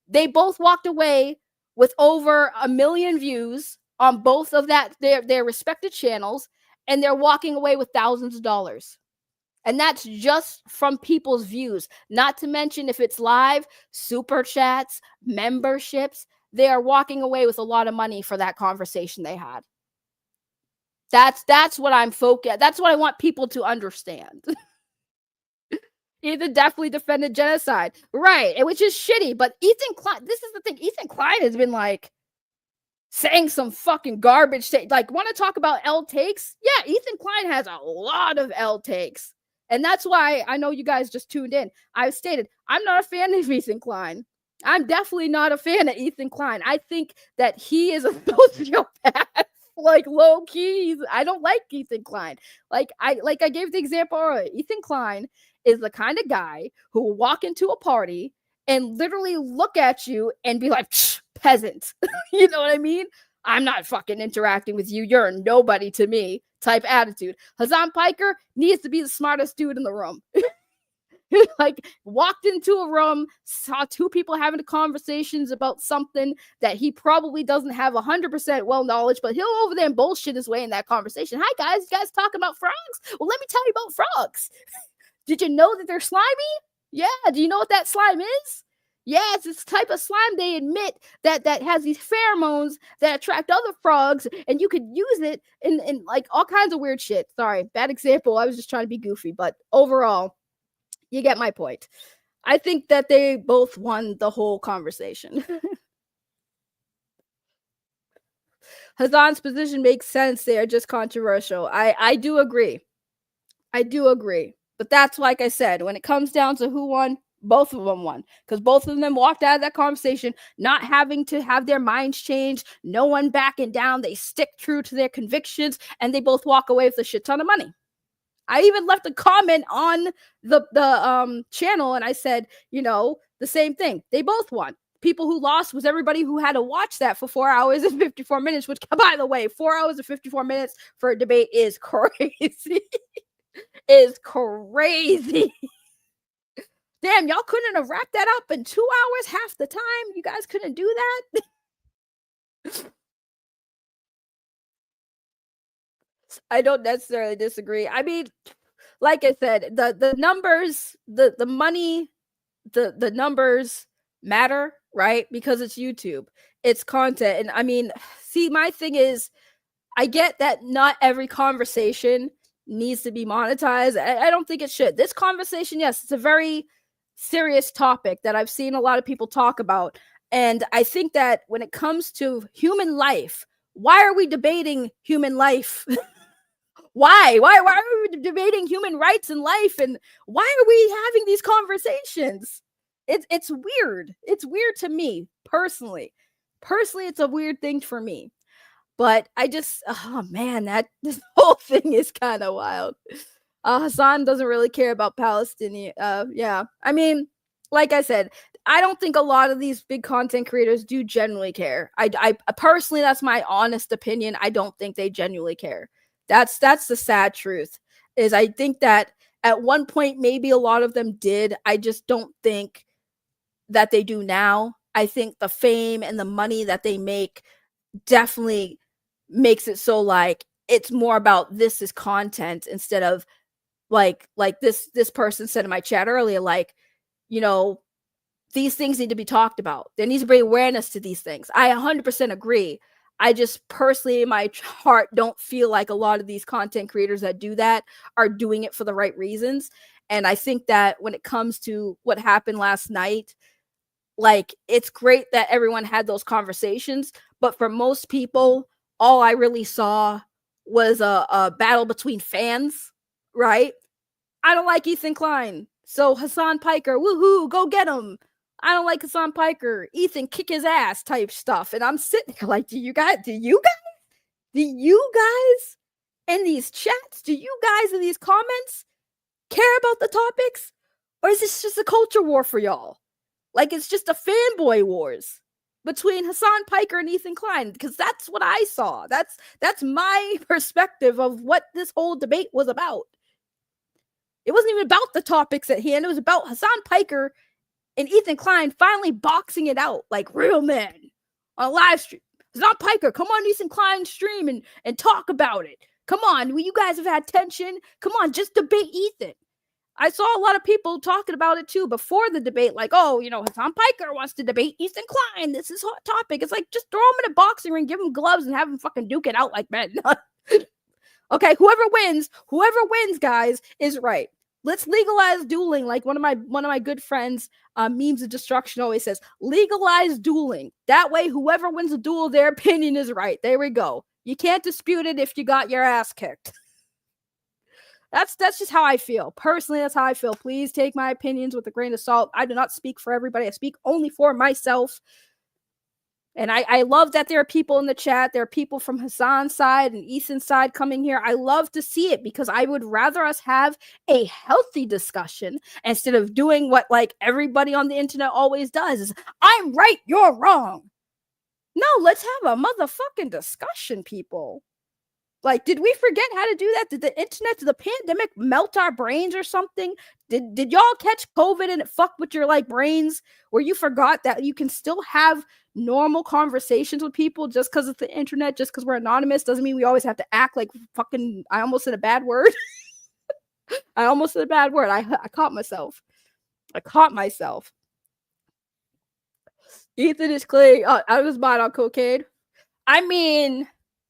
They both walked away with over 1 million views on both of their respective channels, and they're walking away with thousands of dollars. And that's just from people's views. Not to mention if it's live, super chats, memberships, they are walking away with a lot of money for that conversation they had. That's what I'm focused. That's what I want people to understand. Ethan definitely defended genocide. Right, which is shitty. But Ethan Klein, this is the thing. Ethan Klein has been like saying some fucking garbage. Like, want to talk about L takes? Yeah, Ethan Klein has a lot of L takes. And that's why I know you guys just tuned in. I've stated, I'm not a fan of Ethan Klein. I'm definitely not a fan of Ethan Klein. I think that he is a sociopath. Like, low key, I don't like Ethan Klein. Like I gave the example earlier. Ethan Klein is the kind of guy who will walk into a party and literally look at you and be like, peasant. You know what I mean? I'm not fucking interacting with you. You're a nobody to me type attitude. Hassan Piker needs to be the smartest dude in the room. Like, walked into a room, saw two people having conversations about something that he probably doesn't have 100% well knowledge, but he'll over there and bullshit his way in that conversation. Hi guys, you guys talking about frogs? Well, let me tell you about frogs. Did you know that they're slimy? Yeah. Do you know what that slime is? Yeah, it's this type of slime they admit that has these pheromones that attract other frogs, and you could use it in like all kinds of weird shit. Sorry, bad example. I was just trying to be goofy, but overall, you get my point. I think that they both won the whole conversation. Hassan's position makes sense. They are just controversial. I do agree. I do agree. But that's like I said, when it comes down to who won, both of them won. Because both of them walked out of that conversation not having to have their minds changed, no one backing down. They stick true to their convictions, and they both walk away with a shit ton of money. I even left a comment on the channel, and I said, you know, the same thing. They both won. People who lost was everybody who had to watch that for 4 hours and 54 minutes, which, by the way, 4 hours and 54 minutes for a debate is crazy. Is crazy. Damn, y'all couldn't have wrapped that up in 2 hours half the time? You guys couldn't do that? I don't necessarily disagree. I mean, like I said, the numbers, the money, the numbers matter, right? Because it's YouTube, it's content. And I mean, see, my thing is, I get that not every conversation needs to be monetized. I don't think it should. This conversation, yes, it's a very serious topic that I've seen a lot of people talk about. And I think that when it comes to human life, why are we debating human life? Why are we debating human rights and life? And why are we having these conversations? It's weird. It's weird to me personally. Personally, it's a weird thing for me. But I just, oh man, that this whole thing is kind of wild. Hassan doesn't really care about Palestinian. Yeah, I mean, like I said, I don't think a lot of these big content creators do genuinely care. I personally, that's my honest opinion. I don't think they genuinely care. That's the sad truth. Is I think that at one point maybe a lot of them did. I just don't think that they do now. I think the fame and the money that they make definitely makes it so like it's more about this is content instead of like this person said in my chat earlier, like, you know, these things need to be talked about. There needs to be awareness to these things. I 100% agree. I just personally in my heart don't feel like a lot of these content creators that do that are doing it for the right reasons. And I think that when it comes to what happened last night, like it's great that everyone had those conversations, but for most people, all I really saw was a battle between fans, right? I don't like Ethan Klein, so Hassan Piker, woohoo, go get him. I don't like Hassan Piker, Ethan kick his ass type stuff, and I'm sitting there like, do you guys in these chats, do you guys in these comments care about the topics, or is this just a culture war for y'all? Like it's just a fanboy wars between Hassan Piker and Ethan Klein, because that's what I saw. That's my perspective of what this whole debate was about. It wasn't even about the topics at hand. It was about Hassan Piker and Ethan Klein finally boxing it out like real men on a live stream. Hassan Piker, come on Ethan Klein's stream and talk about it. Come on, you guys have had tension. Come on, just debate Ethan. I saw a lot of people talking about it too before the debate, like, oh, you know, Hassan Piker wants to debate Ethan Klein. This is hot topic. It's like, just throw him in a boxing ring, give him gloves, and have him fucking duke it out like men. Okay, whoever wins, guys, is right. Let's legalize dueling. Like one of my good friends, Memes of Destruction, always says, legalize dueling. That way, whoever wins a duel, their opinion is right. There we go. You can't dispute it if you got your ass kicked. That's just how I feel. Personally, that's how I feel. Please take my opinions with a grain of salt. I do not speak for everybody. I speak only for myself. And I love that there are people in the chat. There are people from Hassan's side and Ethan's side coming here. I love to see it because I would rather us have a healthy discussion instead of doing what like everybody on the internet always does is I'm right, you're wrong. No, let's have a motherfucking discussion, people. Like, did we forget how to do that? Did the internet, did the pandemic melt our brains or something? Did y'all catch COVID and it fucked with your like brains where you forgot that you can still have normal conversations with people just because of the internet, just because we're anonymous doesn't mean we always have to act like fucking, I almost said a bad word. I caught myself. Ethan is clearly out of his mind on cocaine. I mean,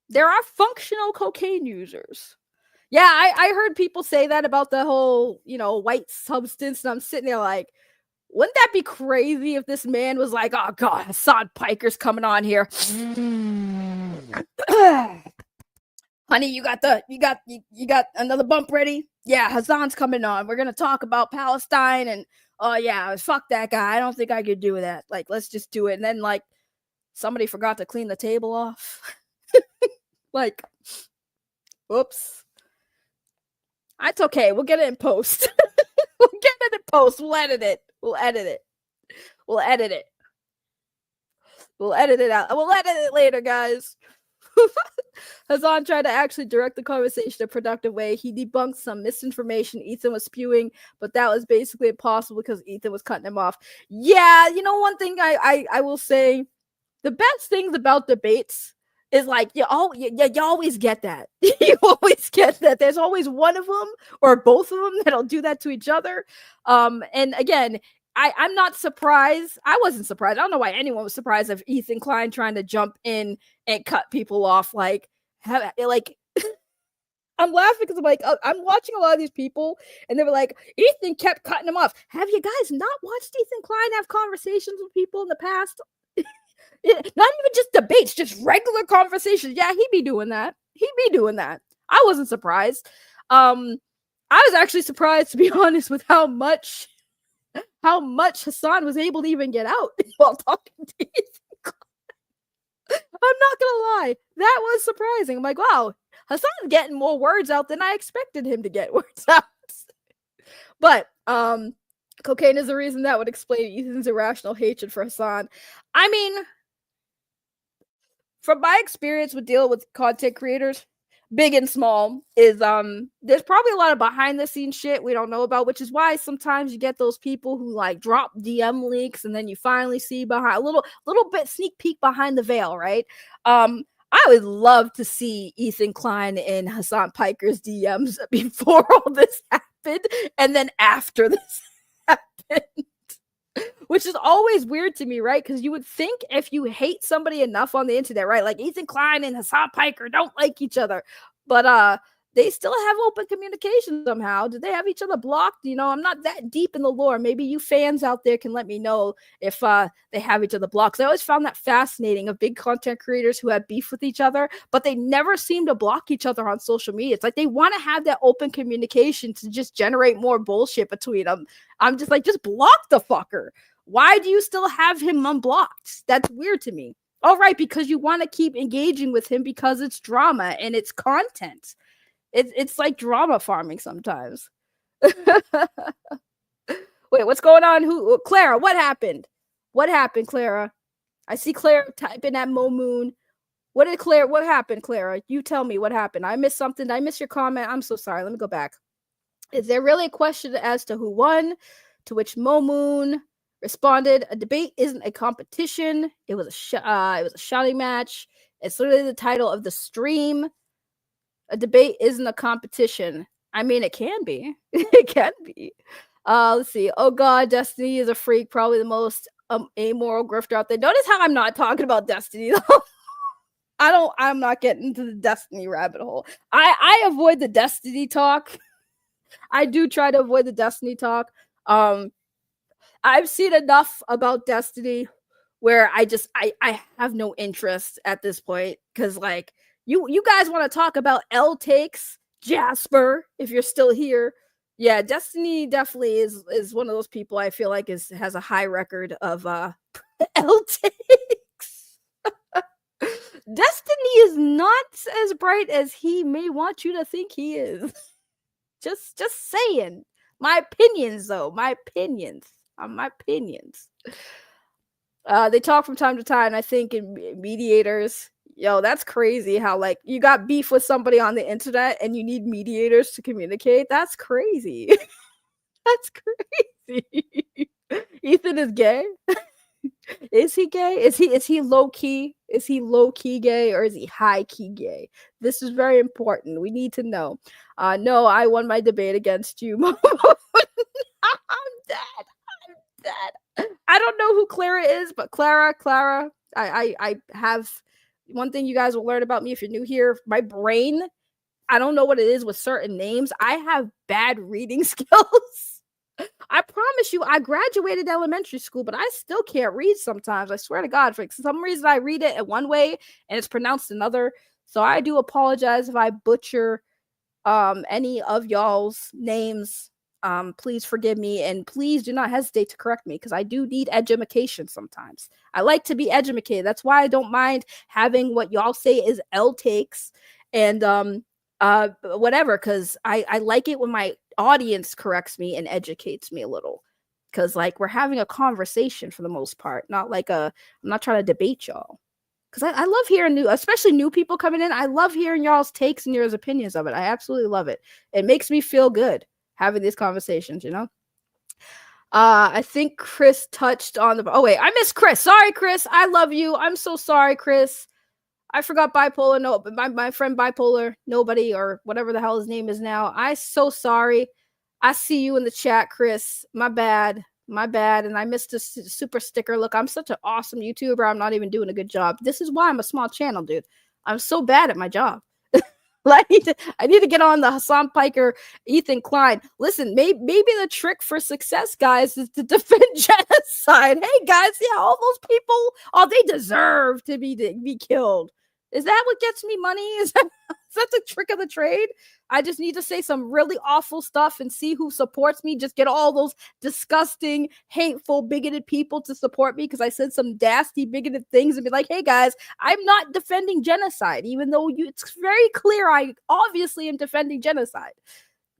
there are functional cocaine users. Yeah, I heard people say that about the whole, you know, white substance. And I'm sitting there like, wouldn't that be crazy if this man was like, oh God, Hassan Piker's coming on here. Honey, you got another bump ready? Yeah, Hassan's coming on. We're gonna talk about Palestine and oh yeah, fuck that guy. I don't think I could do that. Like, let's just do it. And then like somebody forgot to clean the table off. Like, oops. That's okay. We'll get it in post. We'll edit it. We'll edit it out. We'll edit it later, guys. Hassan tried to actually direct the conversation in a productive way. He debunked some misinformation Ethan was spewing, but that was basically impossible because Ethan was cutting him off. Yeah, you know, one thing I will say, the best things about debates is like you always get that. You always get that. There's always one of them or both of them that'll do that to each other. And again, I'm not surprised. I wasn't surprised. I don't know why anyone was surprised of Ethan Klein trying to jump in and cut people off. Like I'm laughing because I'm like, I'm watching a lot of these people, and they were like, Ethan kept cutting him off. Have you guys not watched Ethan Klein have conversations with people in the past? Not even just debates, just regular conversations. Yeah, he'd be doing that. I wasn't surprised. I was actually surprised, to be honest, with how much Hassan was able to even get out while talking to Ethan. I'm not gonna lie, that was surprising. I'm like, wow, Hassan's getting more words out than I expected him to get words out. But cocaine is the reason that would explain Ethan's irrational hatred for Hassan. I mean, from my experience with dealing with content creators, big and small, is there's probably a lot of behind the scenes shit we don't know about, which is why sometimes you get those people who like drop DM leaks and then you finally see behind a little bit sneak peek behind the veil, right? I would love to see Ethan Klein and Hassan Piker's DMs before all this happened and then after this happened. Which is always weird to me, right? Because you would think if you hate somebody enough on the internet, right? Like Ethan Klein and Hassan Piker don't like each other, but they still have open communication somehow. Do they have each other blocked? You know, I'm not that deep in the lore. Maybe you fans out there can let me know if they have each other blocked. I always found that fascinating of big content creators who have beef with each other, but they never seem to block each other on social media. It's like they want to have that open communication to just generate more bullshit between them. I'm just like, just block the fucker. Why do you still have him unblocked? That's weird to me. All right, because you want to keep engaging with him because it's drama and it's content. It's like drama farming sometimes. Wait, what's going on? Who? Clara, what happened? What happened, Clara? I see Clara typing at Mo Moon. What happened, Clara? You tell me what happened. I missed something. Did I miss your comment? I'm so sorry. Let me go back. Is there really a question as to who won? To which Mo Moon responded, "A debate isn't a competition. It was a shouting match. It's literally the title of the stream. A debate isn't a competition." I mean, it can be. It can be. Let's see. Oh God, Destiny is a freak. Probably the most amoral grifter out there. Notice how I'm not talking about Destiny though. I'm not getting into the Destiny rabbit hole. I avoid the Destiny talk. I do try to avoid the Destiny talk. I've seen enough about Destiny where I have no interest at this point, because like you guys want to talk about L takes, Jasper, if you're still here. Yeah, Destiny definitely is one of those people I feel like has a high record of L takes. Destiny is not as bright as he may want you to think he is. Just saying. My opinions though, my opinions. They talk from time to time, I think, in mediators. Yo, that's crazy how like you got beef with somebody on the internet and you need mediators to communicate. That's crazy. That's crazy. Ethan is gay. Is he gay? Is he low key? Is he low key gay or is he high key gay? This is very important. We need to know. No, I won my debate against you. I'm dead. I don't know who Clara is, but Clara, I have one thing you guys will learn about me if you're new here. My brain, I don't know what it is with certain names. I have bad reading skills. I promise you, I graduated elementary school, but I still can't read sometimes. I swear to God, for some reason I read it in one way and it's pronounced another. So I do apologize if I butcher any of y'all's names. Please forgive me, and please do not hesitate to correct me, because I do need education sometimes. I like to be educated. That's why I don't mind having what y'all say is L takes and whatever, because I like it when my audience corrects me and educates me a little, because like we're having a conversation for the most part, not like I'm not trying to debate y'all, because I love hearing especially new people coming in. I love hearing y'all's takes and y'all's opinions of it. I absolutely love it. It makes me feel good having these conversations, you know. I think Chris touched on the. Oh wait, I missed Chris. Sorry, Chris. I love you. I'm so sorry, Chris. I forgot bipolar. No, my friend bipolar nobody, or whatever the hell his name is now. I'm so sorry. I see you in the chat, Chris. My bad. And I missed a super sticker. Look, I'm such an awesome YouTuber. I'm not even doing a good job. This is why I'm a small channel, dude. I'm so bad at my job. I need to get on the Hassan Piker, Ethan Klein. Listen, maybe the trick for success, guys, is to defend genocide. Hey, guys, yeah, all those people, they deserve to be killed. Is that what gets me money? Is that the trick of the trade? I just need to say some really awful stuff and see who supports me. Just get all those disgusting, hateful, bigoted people to support me because I said some nasty, bigoted things and be like, hey guys, I'm not defending genocide, even though it's very clear I obviously am defending genocide.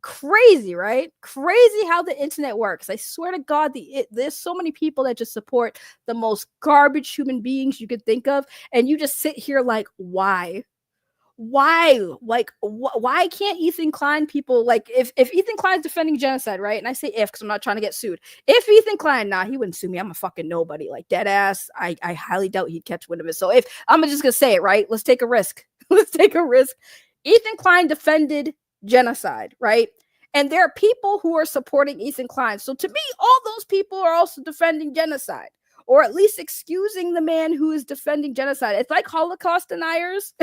Crazy, right? Crazy how the internet works. I swear to God, there's so many people that just support the most garbage human beings you could think of, and you just sit here like, why? Like, why can't Ethan Klein people, like, if Ethan Klein's defending genocide, right? And I say if because I'm not trying to get sued. If Ethan Klein, he wouldn't sue me. I'm a fucking nobody. Like, dead ass. I highly doubt he'd catch wind of it. So if I'm just gonna say it, right? Let's take a risk. Let's take a risk. Ethan Klein defended genocide, right? And there are people who are supporting Ethan Klein. So to me, all those people are also defending genocide, or at least excusing the man who is defending genocide. It's like Holocaust deniers.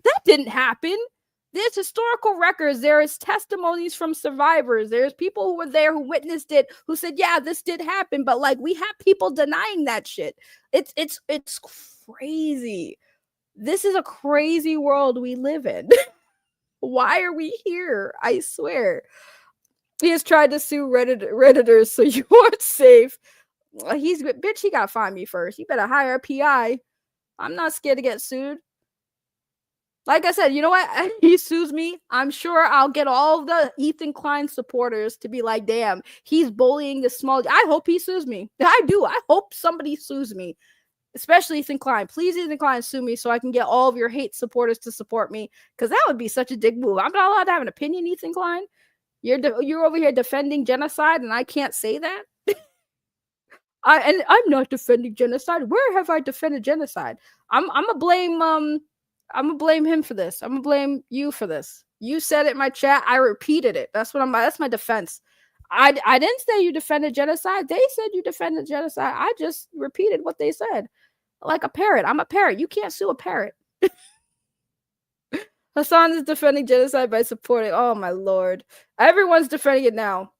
That didn't happen. There's historical records. There is testimonies from survivors. There's people who were there who witnessed it, who said, yeah, this did happen. But like, we have people denying that shit. It's crazy. This is a crazy world we live in. Why are we here? I swear. He has tried to sue Redditors, so you aren't safe. Bitch, he gotta find me first. You better hire a PI. I'm not scared to get sued. Like I said, you know what? He sues me. I'm sure I'll get all the Ethan Klein supporters to be like, damn, he's bullying this small. I hope he sues me. I do. I hope somebody sues me, especially Ethan Klein. Please, Ethan Klein, sue me so I can get all of your hate supporters to support me, because that would be such a dick move. I'm not allowed to have an opinion, Ethan Klein. You're over here defending genocide, and I can't say that. I'm not defending genocide. Where have I defended genocide? I'm gonna blame him for this. I'm gonna blame you for this. You said it in my chat. I repeated it. That's my defense. I didn't say you defended genocide. They said you defended genocide. I just repeated what they said. Like a parrot. I'm a parrot. You can't sue a parrot. Hassan is defending genocide by supporting. Oh my lord. Everyone's defending it now.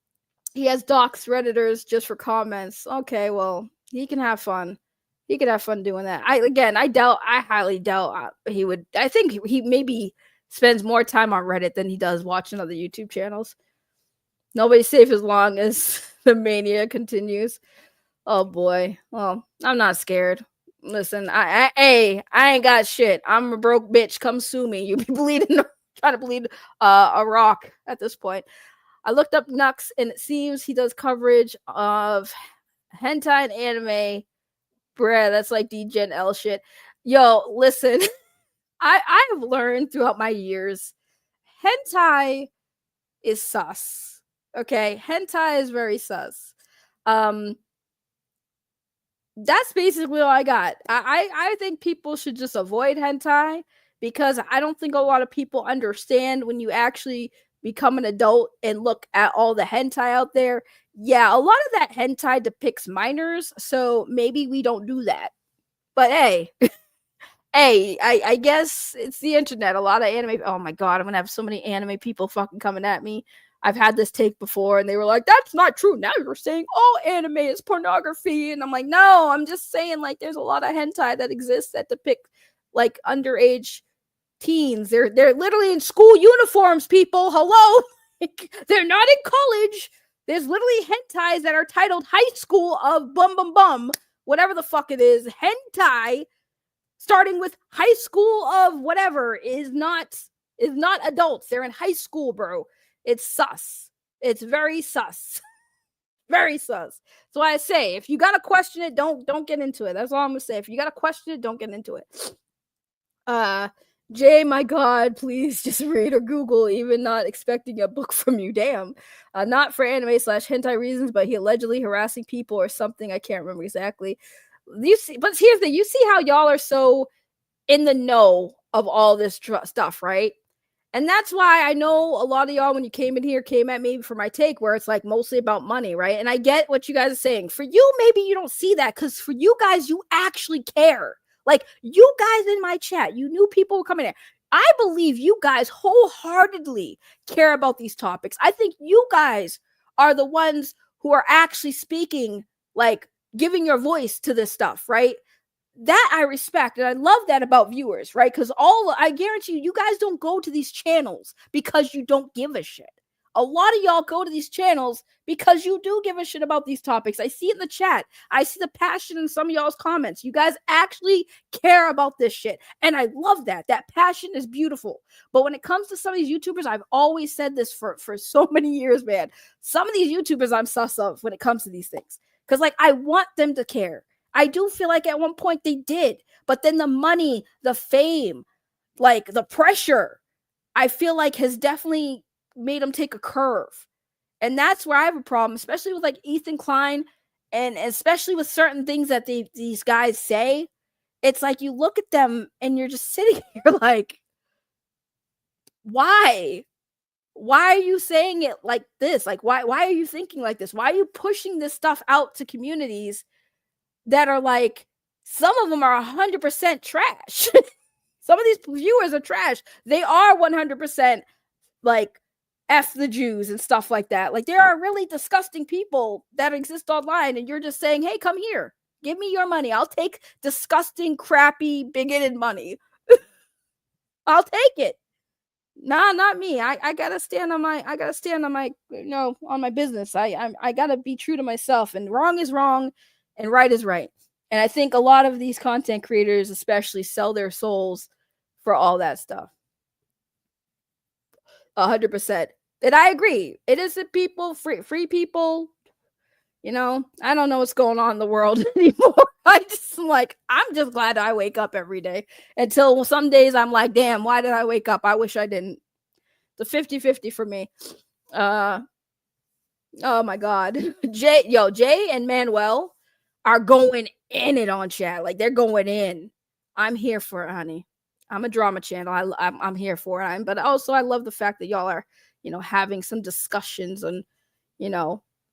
He has doxed Redditors just for comments. Okay, well, he can have fun. He could have fun doing that. I highly doubt he would. I think he maybe spends more time on Reddit than he does watching other YouTube channels. Nobody's safe as long as the mania continues. Oh boy. Well, I'm not scared. Listen, I ain't got shit. I'm a broke bitch. Come sue me. You be trying to bleed a rock at this point. I looked up Nux, and it seems he does coverage of hentai and anime. Bruh, that's like D-Gen L shit. Yo, listen. I have learned throughout my years, hentai is sus. Okay? Hentai is very sus. That's basically all I got. I think people should just avoid hentai, because I don't think a lot of people understand when you actually become an adult and look at all the hentai out there. Yeah, a lot of that hentai depicts minors, so maybe we don't do that. But hey, I guess it's the internet. A lot of anime. Oh my god, I'm gonna have so many anime people fucking coming at me. I've had this take before, and they were like, "That's not true." Now you're saying all anime is pornography, and I'm like, no, I'm just saying like there's a lot of hentai that exists that depict like underage teens. They're literally in school uniforms, people. Hello. They're not in college. There's literally hentais that are titled High School of Bum Bum Bum, whatever the fuck it is. Hentai starting with High School of whatever is not adults. They're in high school, bro. It's sus. It's very sus. Very sus. So I say, if you gotta question it, don't get into it. That's all I'm gonna say. If you gotta question it, don't get into it. Jay, my god, please just read or Google, even not expecting a book from you. Damn. Not for anime/hentai reasons, but he allegedly harassing people or something. I can't remember exactly. But here's the thing. You see how y'all are so in the know of all this stuff, right? And that's why I know a lot of y'all, when you came in here, came at me for my take where it's like mostly about money, right? And I get what you guys are saying. For you, maybe you don't see that, because for you guys, you actually care. Like, you guys in my chat, you knew people were coming in. I believe you guys wholeheartedly care about these topics. I think you guys are the ones who are actually speaking, like giving your voice to this stuff, right? That I respect, and I love that about viewers, right? Because I guarantee you guys don't go to these channels because you don't give a shit. A lot of y'all go to these channels because you do give a shit about these topics. I see it in the chat. I see the passion in some of y'all's comments. You guys actually care about this shit. And I love that. That passion is beautiful. But when it comes to some of these YouTubers, I've always said this for so many years, man. Some of these YouTubers I'm sus of when it comes to these things. Because, like, I want them to care. I do feel like at one point they did. But then the money, the fame, like the pressure, I feel like has definitely made them take a curve. And that's where I have a problem, especially with like Ethan Klein, and especially with certain things that these guys say. It's like you look at them and you're just sitting here like, why? Why are you saying it like this? Like, why are you thinking like this? Why are you pushing this stuff out to communities that are like, some of them are 100% trash. Some of these viewers are trash. They are 100% like F the Jews and stuff like that. Like, there are really disgusting people that exist online, and you're just saying, hey, come here. Give me your money. I'll take disgusting, crappy, bigoted money. I'll take it. Nah, not me. I gotta stand on my on my business. I gotta be true to myself, and wrong is wrong and right is right. And I think a lot of these content creators especially sell their souls for all that stuff. 100%. And I agree. Innocent people, free people. You know, I don't know what's going on in the world anymore. I'm just glad I wake up every day. Until some days I'm like, damn, why did I wake up? I wish I didn't. The 50-50 for me. Oh my God. Jay and Manuel are going in it on chat. Like, they're going in. I'm here for it, honey. I'm a drama channel. I'm here for it. But also I love the fact that y'all are, having some discussions and,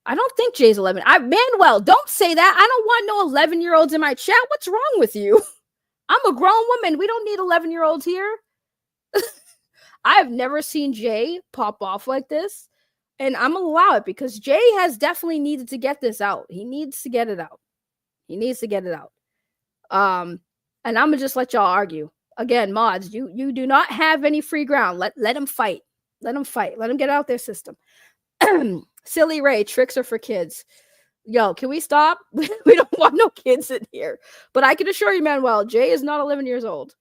I don't think Jay's 11. Manuel, don't say that. I don't want no 11-year-olds in my chat. What's wrong with you? I'm a grown woman. We don't need 11-year-olds here. I've never seen Jay pop off like this. And I'm going to allow it because Jay has definitely needed to get this out. He needs to get it out. And I'm going to just let y'all argue. Again, mods, you do not have any free ground. Let him fight. Let him get out their system. Silly Ray, tricks are for kids. Yo, can we stop? We don't want no kids in here. But I can assure you, Manuel, Jay is not 11 years old.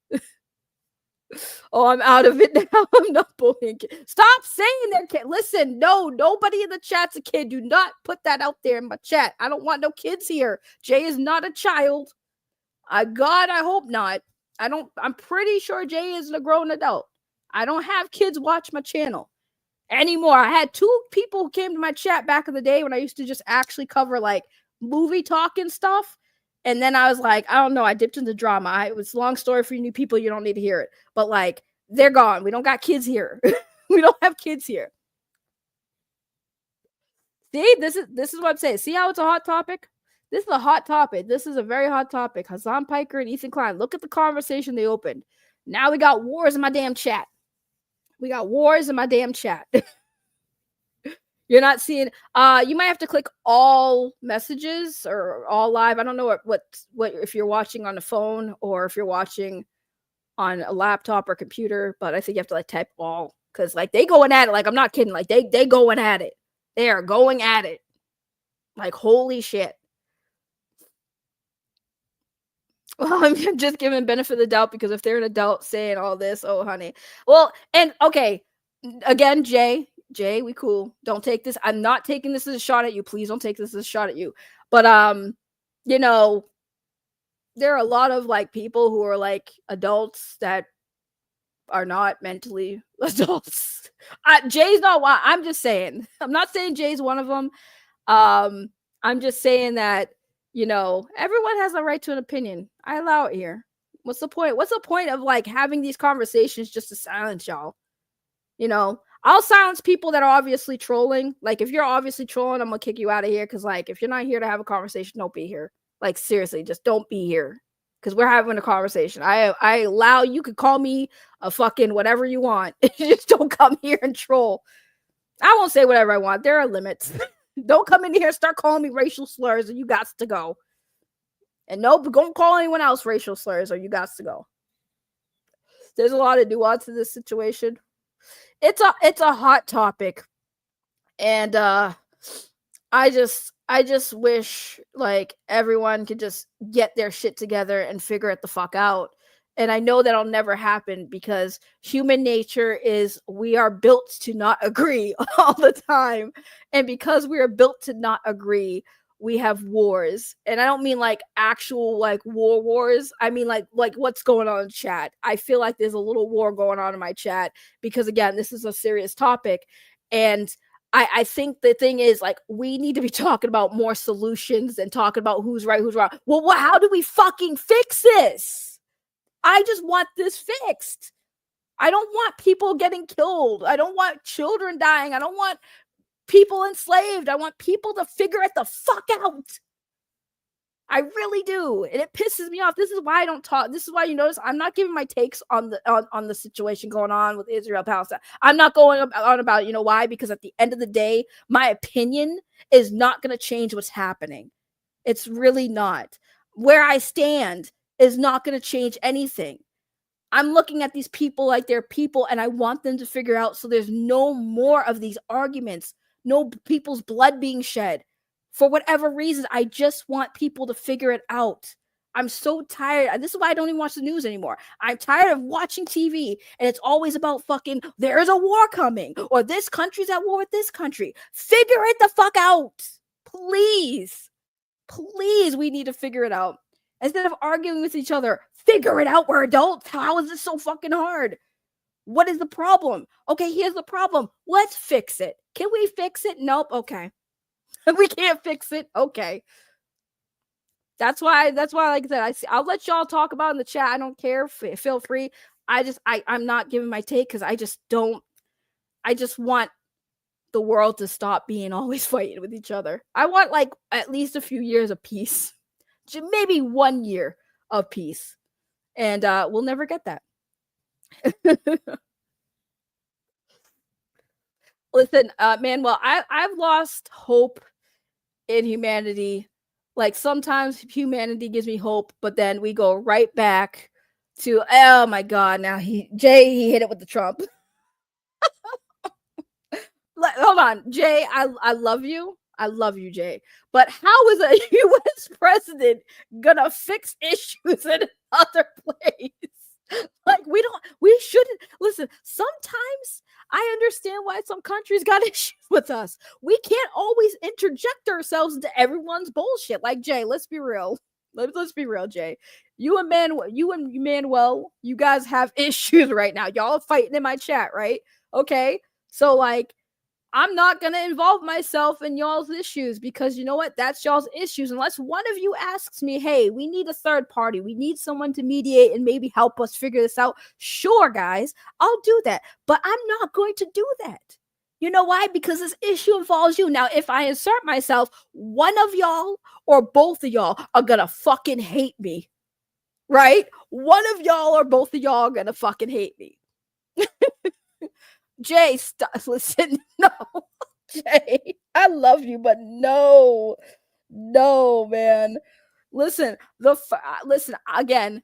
Oh, I'm out of it now. I'm not bullying kids. Stop saying they're kid. Listen, nobody in the chat's a kid. Do not put that out there in my chat. I don't want no kids here. Jay is not a child. God, I hope not. I'm pretty sure Jay isn't a grown adult. I don't have kids watch my channel anymore. I had 2 people who came to my chat back in the day when I used to just actually cover like movie talk and stuff. And then I was like, I don't know. I dipped into drama. It was a long story for you new people. You don't need to hear it. But like, they're gone. We don't got kids here. We don't have kids here. See, this is what I'm saying. See how it's a hot topic? This is a hot topic. This is a very hot topic. Hassan, Piker, and Ethan Klein. Look at the conversation they opened. Now we got wars in my damn chat. You're not seeing. You might have to click all messages or all live. I don't know what if you're watching on the phone or if you're watching on a laptop or computer, but I think you have to like type all because like they going at it. Like, I'm not kidding. Like they going at it. They are going at it. Like, holy shit. Well, I'm just giving benefit of the doubt because if they're an adult saying all this, oh honey. Well, and okay, again, Jay, we cool. Don't take this. I'm not taking this as a shot at you. Please don't take this as a shot at you. But there are a lot of like people who are like adults that are not mentally adults. Jay's not one. I'm just saying. I'm not saying Jay's one of them. I'm just saying that everyone has a right to an opinion. I allow it here. What's the point? What's the point of like having these conversations just to silence y'all? I'll silence people that are obviously trolling. Like, if you're obviously trolling, I'm gonna kick you out of here because, like, if you're not here to have a conversation, don't be here. Like, seriously, just don't be here. because we're having a conversation. I allow you could call me a fucking whatever you want. Just don't come here and troll. I won't say whatever I want. There are limits. Don't come in here and start calling me racial slurs, and you got to go. And no, don't call anyone else racial slurs, or you got to go. There's a lot of nuance to this situation. It's a hot topic, and I just wish like everyone could just get their shit together and figure it the fuck out. And I know that'll never happen because human nature is we are built to not agree all the time. And because we are built to not agree, we have wars. And I don't mean like actual like wars. I mean like what's going on in chat. I feel like there's a little war going on in my chat because again, this is a serious topic. And I think the thing is like we need to be talking about more solutions and talking about who's right, who's wrong. Well, how do we fucking fix this? I just want this fixed. I don't want people getting killed. I don't want children dying. I don't want people enslaved. I want people to figure it the fuck out. I really do. And it pisses me off. This is why I don't talk. This is why you notice I'm not giving my takes on the situation going on with Israel, Palestine. I'm not going on about it. You know why? Because at the end of the day, my opinion is not going to change what's happening. It's really not. Where I stand is not going to change anything. I'm looking at these people like they're people, and I want them to figure out so there's no more of these arguments, no people's blood being shed. For whatever reason, I just want people to figure it out. I'm so tired. This is why I don't even watch the news anymore. I'm tired of watching TV, and it's always about fucking, there's a war coming, or this country's at war with this country. Figure it the fuck out. Please. Please, we need to figure it out. Instead of arguing with each other, figure it out. We're adults. How is this so fucking hard? What is the problem? Okay, here's the problem. Let's fix it. Can we fix it? Nope. Okay. We can't fix it. Okay. That's why, like I said, I'll let y'all talk about it in the chat. I don't care. Feel free. I'm not giving my take because I just want the world to stop being always fighting with each other. I want like at least a few years of peace. Maybe 1 year of peace. And we'll never get that. Listen, Manuel, I've lost hope in humanity. Like sometimes humanity gives me hope, but then we go right back to, oh my God, now he hit it with the Trump. Hold on, Jay, I love you. I love you, Jay. But how is a U.S. president gonna fix issues in another place? Like we shouldn't listen. Sometimes I understand why some countries got issues with us. We can't always interject ourselves into everyone's bullshit. Like Jay, let's be real. Let's be real, Jay. You and Manuel, you guys have issues right now. Y'all are fighting in my chat, right? Okay. So like, I'm not going to involve myself in y'all's issues because you know what? That's y'all's issues. Unless one of you asks me, hey, we need a third party. We need someone to mediate and maybe help us figure this out. Sure, guys, I'll do that. But I'm not going to do that. You know why? Because this issue involves you. Now, if I insert myself, one of y'all or both of y'all are going to fucking hate me. Right? One of y'all or both of y'all are going to fucking hate me. Jay, stop. Listen, no, Jay, I love you, but no, man. Listen, listen again.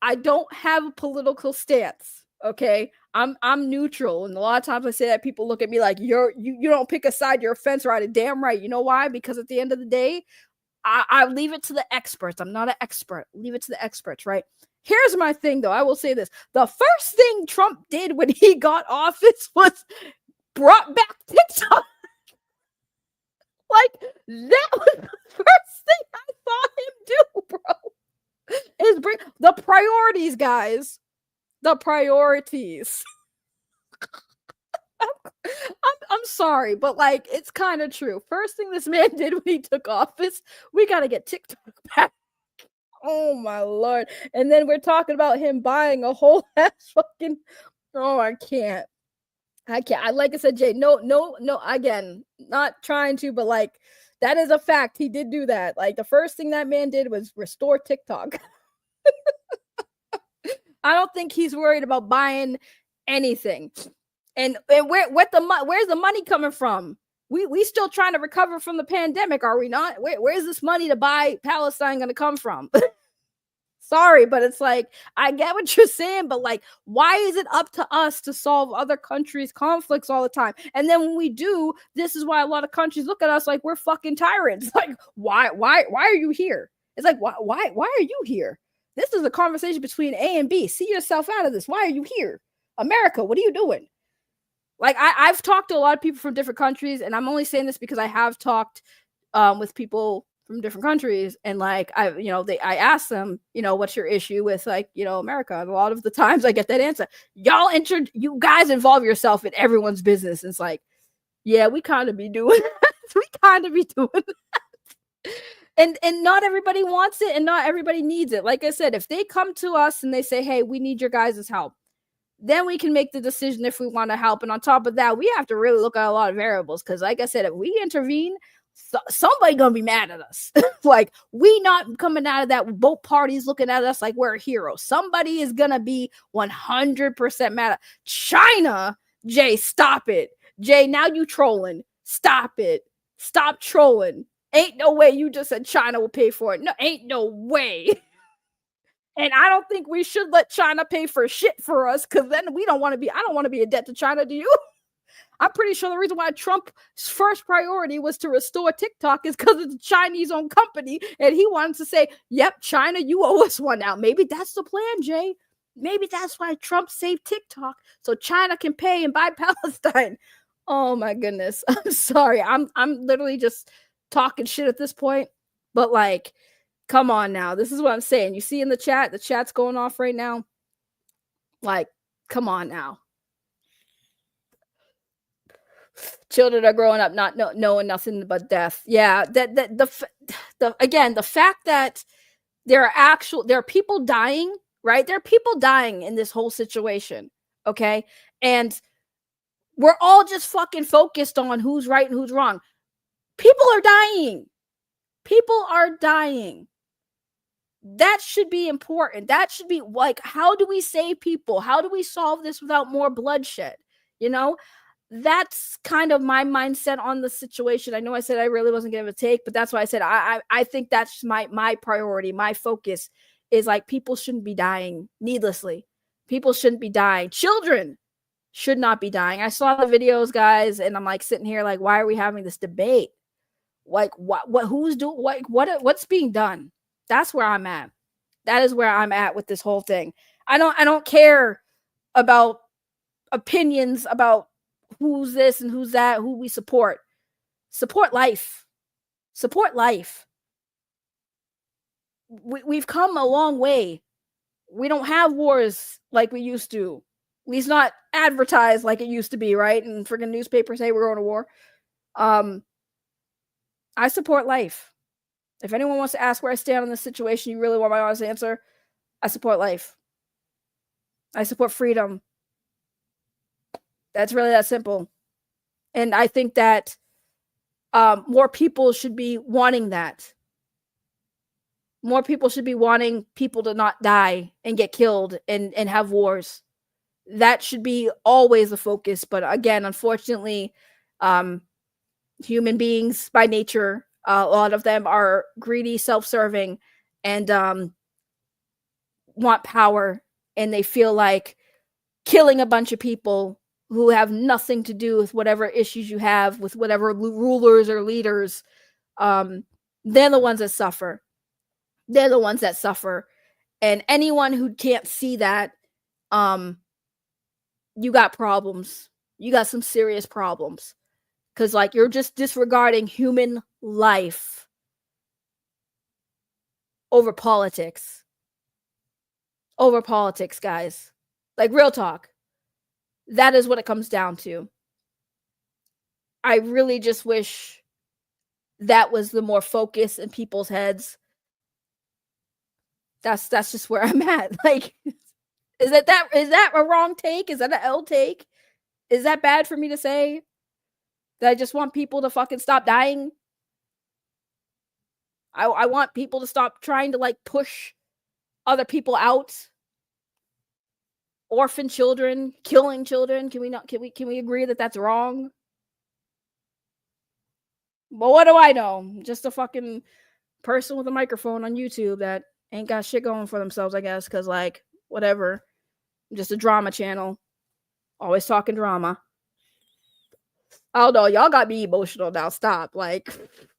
I don't have a political stance. Okay, I'm neutral, and a lot of times I say that people look at me like you don't pick a side. You're a fence rider. Damn right. You know why? Because at the end of the day, I leave it to the experts. I'm not an expert. Leave it to the experts, right? Here's my thing, though. I will say this. The first thing Trump did when he got office was brought back TikTok. Like, that was the first thing I saw him do, bro. Is bring the priorities, guys. The priorities. I'm sorry, but like, it's kind of true. First thing this man did when he took office, we got to get TikTok back. Oh my Lord. And then we're talking about him buying a whole ass fucking, oh, I can't. Like I said, Jay, no, again, not trying to, but like, that is a fact. He did do that. Like, the first thing that man did was restore TikTok. I don't think he's worried about buying anything. And where's the money coming from? We still trying to recover from the pandemic, are we not? Where's this money to buy Palestine going to come from? Sorry, but it's like, I get what you're saying, but like, why is it up to us to solve other countries' conflicts all the time? And then when we do, this is why a lot of countries look at us like we're fucking tyrants. Like, why are you here? It's like, why are you here? This is a conversation between A and B. See yourself out of this. Why are you here? America, what are you doing? Like, I've talked to a lot of people from different countries, and I'm only saying this because I have talked with people from different countries, and like I asked them, what's your issue with, like, America, and a lot of the times I get that answer: you guys involve yourself in everyone's business. And it's like, yeah, we kind of be doing that. We kind of be doing that. And not everybody wants it, and not everybody needs it. Like I said, if they come to us and they say, hey, we need your guys' help, then we can make the decision if we want to help. And on top of that, we have to really look at a lot of variables, because like I said, if we intervene, somebody gonna be mad at us. Like, we not coming out of that with both parties looking at us like we're a hero. Somebody is gonna be 100% mad at China. Jay, stop it. Jay, now you trolling. Stop it. Stop trolling. Ain't no way you just said China will pay for it. No, ain't no way. And I don't think we should let China pay for shit for us, because then I don't want to be in debt to China. Do you? I'm pretty sure the reason why Trump's first priority was to restore TikTok is because it's a Chinese-owned company, and he wanted to say, yep, China, you owe us one now. Maybe that's the plan, Jay. Maybe that's why Trump saved TikTok, so China can pay and buy Palestine. Oh my goodness. I'm sorry. I'm literally just talking shit at this point. But like, come on now. This is what I'm saying. You see in the chat's going off right now. Like, come on now. Children are growing up not knowing nothing but death. Yeah, the fact that there are people dying, right? There are people dying in this whole situation, okay? And we're all just fucking focused on who's right and who's wrong. People are dying. People are dying. That should be important. That should be like, how do we save people? How do we solve this without more bloodshed? That's kind of my mindset on the situation. I know I said I really wasn't going to take, but that's why I said I think that's my priority. My focus is like, people shouldn't be dying needlessly. People shouldn't be dying. Children should not be dying. I saw the videos, guys, and I'm like sitting here like, why are we having this debate? Like, what's being done? That's where I'm at. That is where I'm at with this whole thing. I don't care about opinions about who's this and who's that, who we support. Support life. Support life. We've come a long way. We don't have wars like we used to. At least not advertised like it used to be, right? And freaking newspapers say we're going to war. I support life. If anyone wants to ask where I stand on this situation, you really want my honest answer, I support life. I support freedom. That's really that simple. And I think that more people should be wanting that. More people should be wanting people to not die and get killed and have wars. That should be always the focus. But again, unfortunately, human beings by nature, a lot of them are greedy, self-serving, and want power. And they feel like killing a bunch of people who have nothing to do with whatever issues you have with whatever rulers or leaders, they're the ones that suffer. They're the ones that suffer. And anyone who can't see that, you got problems. You got some serious problems. Because, like, you're just disregarding human life over politics. Over politics, guys. Like, real talk. That is what it comes down to. I really just wish that was the more focus in people's heads. That's just where I'm at. Like, is that a wrong take? Is that an L take? Is that bad for me to say? That I just want people to fucking stop dying? I want people to stop trying to, like, push other people out, orphan children, killing children. Can we agree that that's wrong? But what do I know? Just a fucking person with a microphone on YouTube that ain't got shit going for themselves, I guess, because, like, whatever. Just a drama channel. Always talking drama. Oh no, y'all got me emotional now. Stop. Like,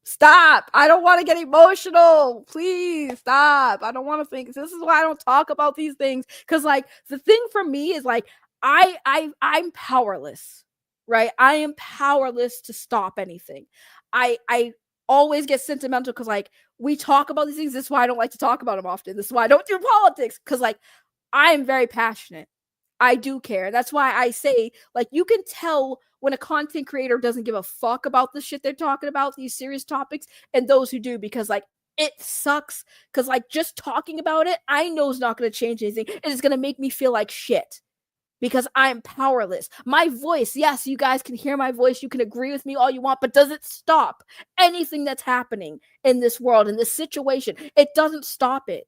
stop. I don't want to get emotional. Please stop. I don't want to think. This is why I don't talk about these things. Because, like, the thing for me is, like, I'm powerless. Right? I am powerless to stop anything. I always get sentimental because, like, we talk about these things. This is why I don't like to talk about them often. This is why I don't do politics. Because, like, I am very passionate. I do care. That's why I say, like, you can tell when a content creator doesn't give a fuck about the shit they're talking about, these serious topics, and those who do, because, like, it sucks. Because, like, just talking about it, I know is not going to change anything. It is going to make me feel like shit because I'm powerless. My voice, yes, you guys can hear my voice. You can agree with me all you want, but does it stop anything that's happening in this world, in this situation? It doesn't stop it.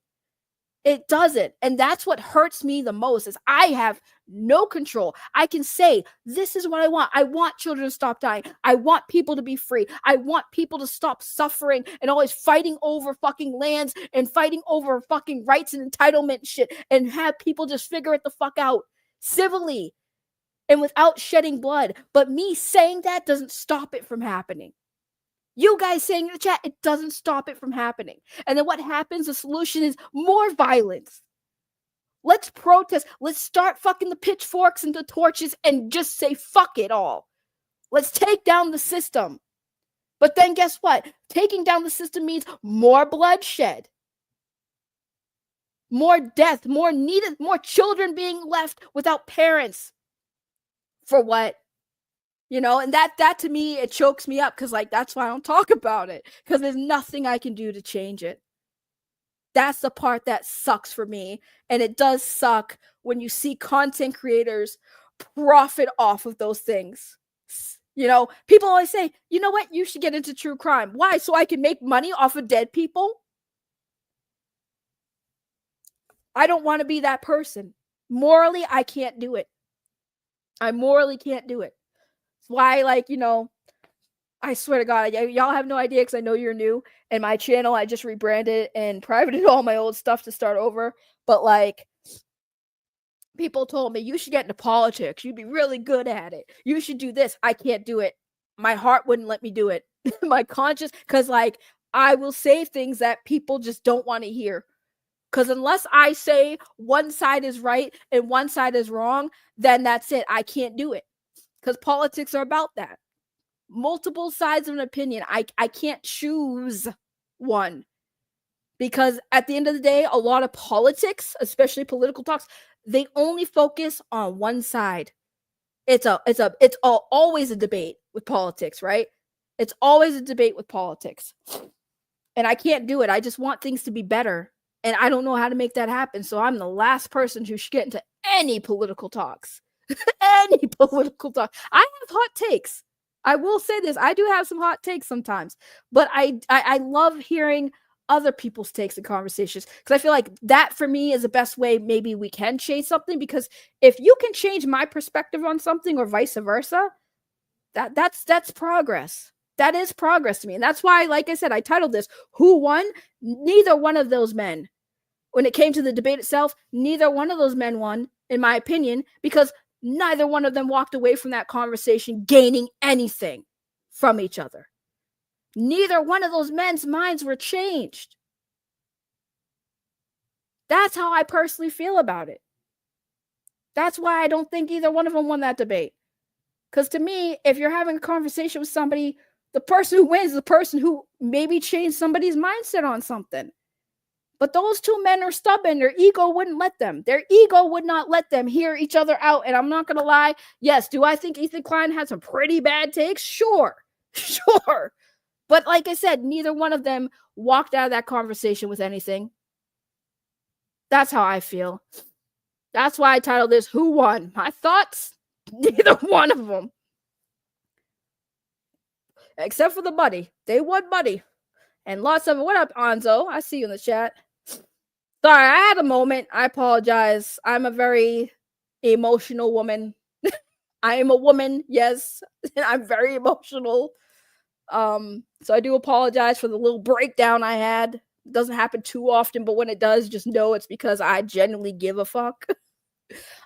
It doesn't. And that's what hurts me the most is I have no control. I can say, this is what I want. I want children to stop dying. I want people to be free. I want people to stop suffering and always fighting over fucking lands and fighting over fucking rights and entitlement shit and have people just figure it the fuck out civilly and without shedding blood. But me saying that doesn't stop it from happening. You guys saying in the chat, it doesn't stop it from happening. And then what happens? The solution is more violence. Let's protest. Let's start fucking the pitchforks and the torches and just say fuck it all. Let's take down the system. But then guess what? Taking down the system means more bloodshed, more death, more children being left without parents. For what? You know, and that to me, it chokes me up because, like, that's why I don't talk about it because there's nothing I can do to change it. That's the part that sucks for me. And it does suck when you see content creators profit off of those things. You know, people always say, you know what? You should get into true crime. Why? So I can make money off of dead people? I don't want to be that person. Morally, I can't do it. I morally can't do it. Why, like, you know, I swear to God, y'all have no idea because I know you're new. And my channel, I just rebranded and privated all my old stuff to start over. But, like, people told me, you should get into politics. You'd be really good at it. You should do this. I can't do it. My heart wouldn't let me do it. My conscience, because, like, I will say things that people just don't want to hear. Because unless I say one side is right and one side is wrong, then that's it. I can't do it. Because politics are about that. Multiple sides of an opinion. I can't choose one. Because at the end of the day, a lot of politics, especially political talks, they only focus on one side. It's always a debate with politics, right? It's always a debate with politics. And I can't do it. I just want things to be better. And I don't know how to make that happen. So I'm the last person who should get into any political talks. Any political talk. I have hot takes. I will say this. I do have some hot takes sometimes. But I love hearing other people's takes and conversations. Because I feel like that for me is the best way maybe we can change something. Because if you can change my perspective on something or vice versa, that's progress. That is progress to me. And that's why, like I said, I titled this, Who Won? Neither one of those men. When it came to the debate itself, neither one of those men won, in my opinion, because neither one of them walked away from that conversation gaining anything from each other. Neither one of those men's minds were changed. That's how I personally feel about it. That's why I don't think either one of them won that debate. Because to me, if you're having a conversation with somebody, the person who wins is the person who maybe changed somebody's mindset on something. But those two men are stubborn. Their ego wouldn't let them. Their ego would not let them hear each other out. And I'm not going to lie. Yes, do I think Ethan Klein had some pretty bad takes? Sure. Sure. But like I said, neither one of them walked out of that conversation with anything. That's how I feel. That's why I titled this, Who Won? My thoughts? Neither one of them. Except for the buddy. They won buddy. And lots of, what up, Anzo? I see you in the chat. Sorry, I had a moment. I apologize. I'm a very emotional woman. I am a woman, yes, and I'm very emotional. So I do apologize for the little breakdown I had. It doesn't happen too often, but when it does, just know it's because I genuinely give a fuck.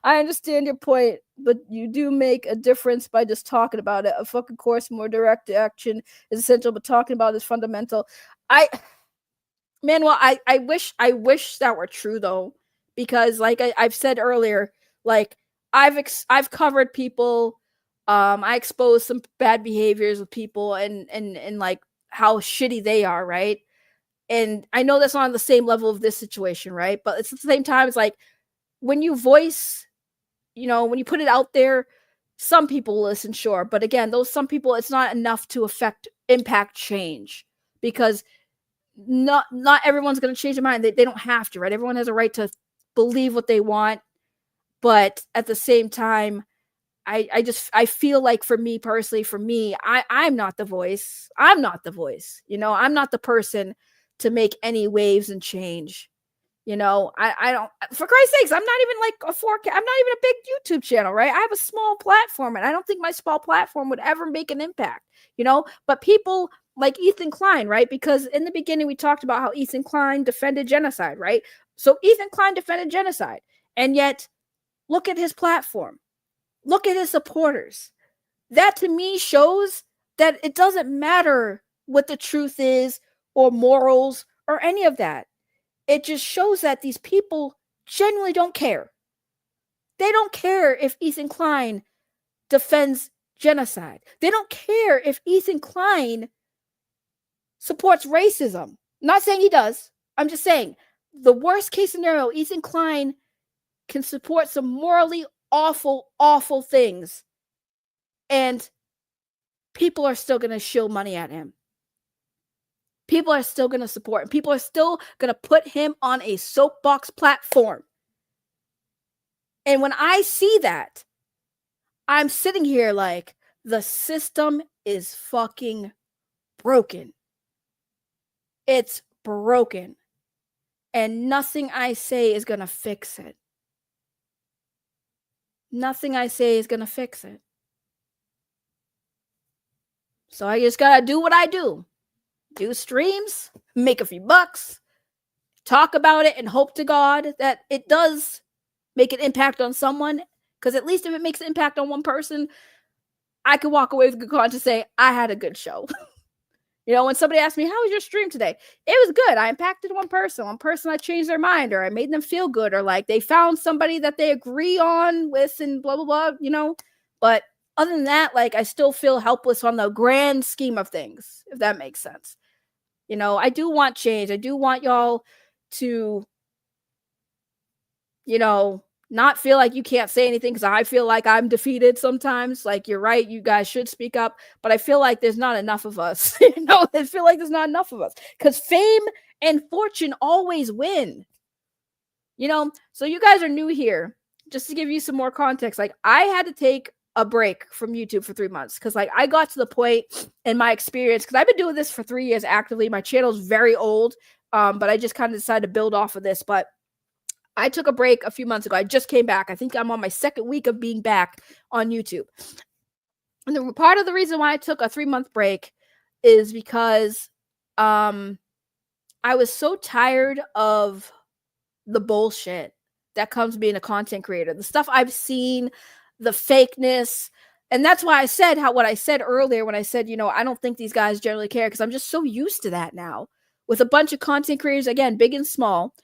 I understand your point, but you do make a difference by just talking about it. A fucking course, more direct action is essential, but talking about it is fundamental. I Manuel, I wish that were true though, because like I've said earlier, like I've covered people, I exposed some bad behaviors with people, and like how shitty they are, right? And I know that's not on the same level of this situation, right? But it's at the same time, it's like when you voice, when you put it out there, some people listen, sure, but again, those some people, it's not enough to impact change, because not everyone's going to change their mind. They don't have to, right? Everyone has a right to believe what they want, but at the same time, I feel like for me personally, I'm not the voice. I'm not the voice. I'm not the person to make any waves and change. I don't, for Christ's sakes, I'm not even like I'm not even a big YouTube channel, right? I have a small platform, and I don't think my small platform would ever make an impact, but people like Ethan Klein, right? Because in the beginning, we talked about how Ethan Klein defended genocide, right? So Ethan Klein defended genocide, and yet look at his platform, look at his supporters. That to me shows that it doesn't matter what the truth is or morals or any of that. It just shows that these people genuinely don't care. They don't care if Ethan Klein defends genocide. They don't care if Ethan Klein supports racism. I'm not saying he does. I'm just saying the worst case scenario, Ethan Klein can support some morally awful, awful things, and people are still going to shill money at him. People are still going to support him. People are still going to put him on a soapbox platform. And when I see that, I'm sitting here like, the system is fucking broken. It's broken. And nothing I say is going to fix it. Nothing I say is going to fix it. So I just got to do what I do. Do streams, make a few bucks, talk about it, and hope to God that it does make an impact on someone. Because at least if it makes an impact on one person, I could walk away with good conscience and say, I had a good show. When somebody asked me, how was your stream today? It was good. I impacted one person. I changed their mind, or I made them feel good, or like they found somebody that they agree on with, and blah, blah, blah, But other than that, like, I still feel helpless on the grand scheme of things, if that makes sense. I do want change. I do want y'all to, not feel like you can't say anything, because I feel like I'm defeated sometimes. Like, you're right, you guys should speak up, but I feel like there's not enough of us. I feel like there's not enough of us, because fame and fortune always win. So you guys are new here. Just to give you some more context, like, I had to take a break from YouTube for 3 months, because like I got to the point in my experience, because I've been doing this for 3 years actively. My channel's very old, but I just kind of decided to build off of this. But I took a break a few months ago. I just came back. I think I'm on my second week of being back on YouTube. And part of the reason why I took a 3-month break is because I was so tired of the bullshit that comes being a content creator. The stuff I've seen, the fakeness. And that's why I said what I said earlier when I said, I don't think these guys generally care, because I'm just so used to that now. With a bunch of content creators, again, big and small,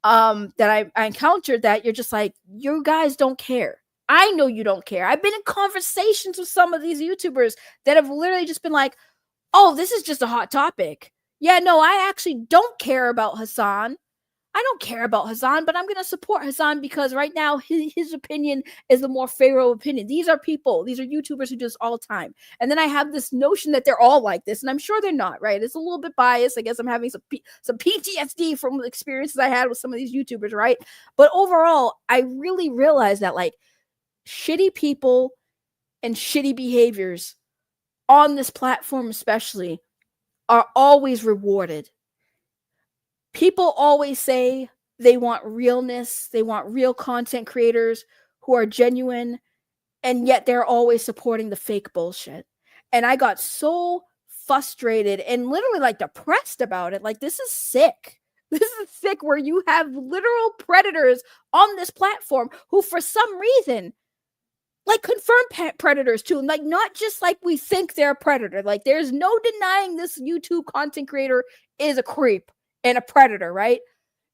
that I encountered, that you're just like, you guys don't care. I know you don't care. I've been in conversations with some of these YouTubers that have literally just been like, oh, this is just a hot topic. Yeah, no, I actually don't care about Hassan. I don't care about Hassan, but I'm going to support Hassan because right now his opinion is the more favorable opinion. These are YouTubers who do this all the time. And then I have this notion that they're all like this, and I'm sure they're not, right? It's a little bit biased. I guess I'm having some PTSD from the experiences I had with some of these YouTubers, right? But overall, I really realized that like shitty people and shitty behaviors on this platform especially are always rewarded. People always say They want realness. They want real content creators who are genuine, and yet they're always supporting the fake bullshit. And I got so frustrated and literally like depressed about it. Like, this is sick. This is sick where you have literal predators on this platform who, for some reason, like confirm predators too. Like, not just like we think they're a predator. Like, there's no denying this YouTube content creator is a creep and a predator, right?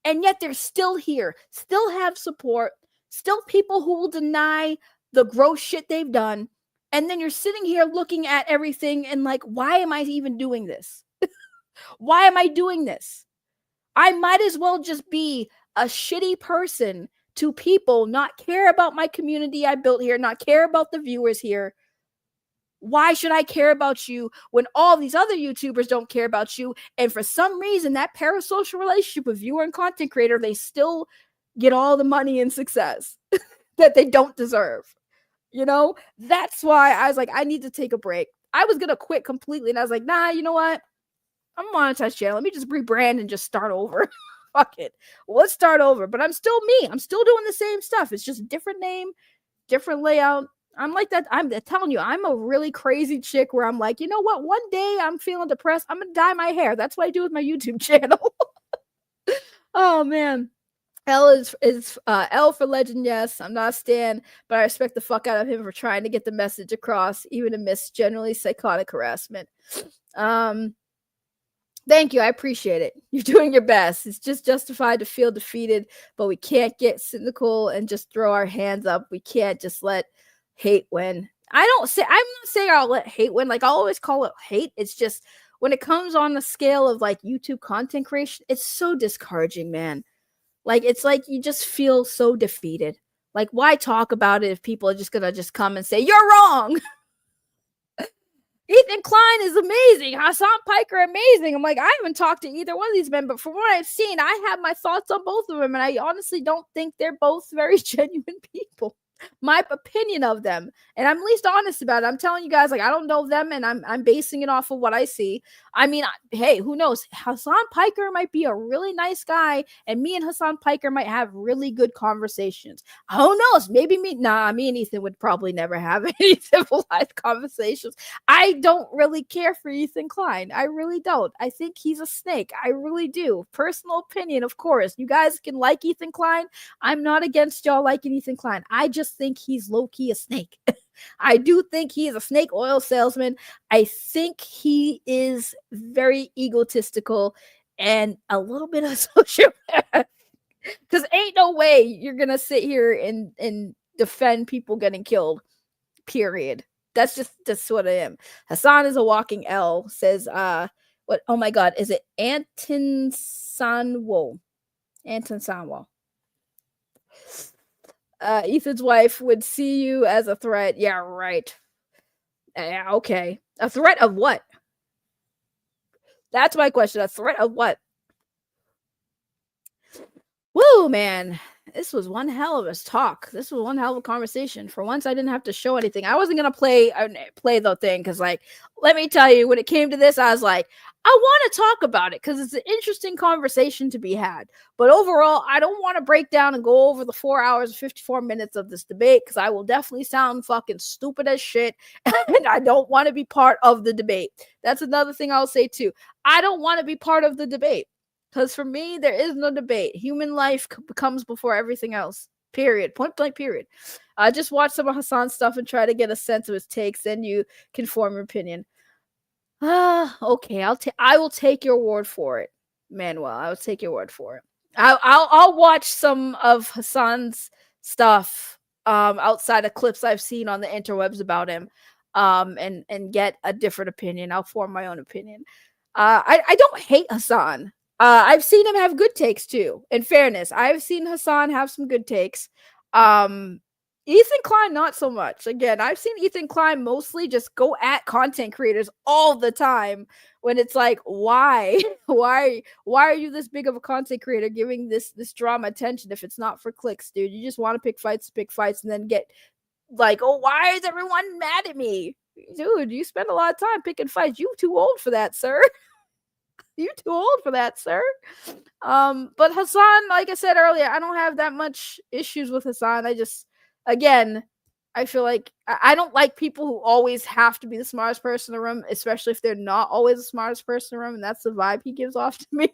And yet they're still here, still have support, still people who will deny the gross shit they've done. And then you're sitting here looking at everything and like, why am I even doing this? Why am I doing this? I might as well just be a shitty person to people, not care about my community I built here, not care about the viewers here. Why should I care about you when all these other YouTubers don't care about you? And for some reason, that parasocial relationship with viewer and content creator, they still get all the money and success that they don't deserve. You know, that's why I was like, I need to take a break. I was going to quit completely. And I was like, nah, you know what? I'm a monetized channel. Let me just rebrand and just start over. Fuck it. Well, let's start over. But I'm still me. I'm still doing the same stuff. It's just a different name, different layout. I'm like that. I'm telling you, I'm a really crazy chick where I'm like, you know what? One day I'm feeling depressed. I'm going to dye my hair. That's what I do with my YouTube channel. Oh, man. L is L for legend, yes. I'm not a stan, but I respect the fuck out of him for trying to get the message across, even amidst generally psychotic harassment. Thank you. I appreciate it. You're doing your best. It's just justified to feel defeated, but we can't get cynical and just throw our hands up. We can't just let hate win. I'm not saying I'll let hate win. Like, I'll always call it hate. It's just when it comes on the scale of like YouTube content creation, it's so discouraging, man. Like, it's like you just feel so defeated. Like, why talk about it if people are just gonna just come and say, you're wrong? Ethan Klein is amazing. Hassan Piker, amazing. I'm like, I haven't talked to either one of these men, but from what I've seen, I have my thoughts on both of them, and I honestly don't think they're both very genuine people. My opinion of them, and I'm least honest about it. I'm telling you guys, like, I don't know them, and I'm basing it off of what I see. I mean, hey, who knows? Hassan Piker might be a really nice guy, and me and Hassan Piker might have really good conversations. Who knows? Maybe me and Ethan would probably never have any civilized conversations. I don't really care for Ethan Klein. I really don't. I think he's a snake. I really do. Personal opinion, of course. You guys can like Ethan Klein. I'm not against y'all liking Ethan Klein. I just think he's low-key a snake. I do think he is a snake oil salesman. I think he is very egotistical and a little bit of sociopath. Because ain't no way you're going to sit here and defend people getting killed. Period. That's what I am. Hassan is a walking L. Says, what? Oh my God. Is it Anton Sanwo? Anton Sanwo. Ethan's wife would see you as a threat. Yeah, right. Yeah, okay. A threat of what? That's my question. A threat of what? Woo, man. This was one hell of a talk. This was one hell of a conversation. For once, I didn't have to show anything. I wasn't going to play the thing because, like, let me tell you, when it came to this, I was like, I want to talk about it because it's an interesting conversation to be had. But overall, I don't want to break down and go over the 4 hours and 54 minutes of this debate because I will definitely sound fucking stupid as shit. And I don't want to be part of the debate. That's another thing I'll say too. I don't want to be part of the debate. Because for me, there is no debate. Human life comes before everything else. Period. Point blank, period. Just watch some of Hassan's stuff and try to get a sense of his takes. Then you can form your opinion. Okay. I will take your word for it, Manuel. I will take your word for it. I'll watch some of Hassan's stuff outside of clips I've seen on the interwebs about him and get a different opinion. I'll form my own opinion. I don't hate Hassan. I've seen him have good takes too. In fairness, I've seen Hassan have some good takes. Ethan Klein, not so much. Again, I've seen Ethan Klein mostly just go at content creators all the time when it's like, why? why are you this big of a content creator giving this drama attention if it's not for clicks, dude? You just want to pick fights and then get like, oh, why is everyone mad at me? Dude, you spend a lot of time picking fights. You too old for that, sir. You're too old for that, sir. But Hassan, like I said earlier, I don't have that much issues with Hassan. I just, again, I feel like I don't like people who always have to be the smartest person in the room, especially if they're not always the smartest person in the room, and that's the vibe he gives off to me.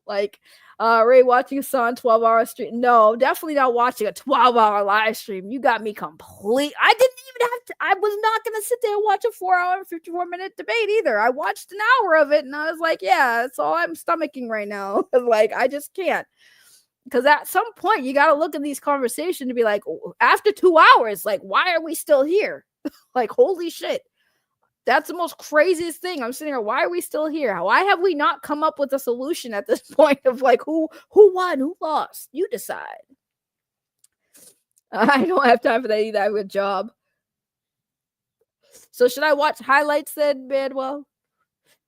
Like, Ray watching Hassan 12-hour stream. No, definitely not watching a 12-hour live stream. You got me complete. I didn't even have to. I was not gonna sit there and watch a 4-hour and 54-minute debate either. I watched an hour of it, and I was like, yeah, that's all I'm stomaching right now. Like, I just can't. Because at some point, you got to look at these conversations to be like, after 2 hours, like, why are we still here? Like, holy shit. That's the most craziest thing. I'm sitting here, why are we still here? Why have we not come up with a solution at this point of like who won, who lost? You decide. I don't have time for that either. I have a job. So should I watch highlights then, Badwell?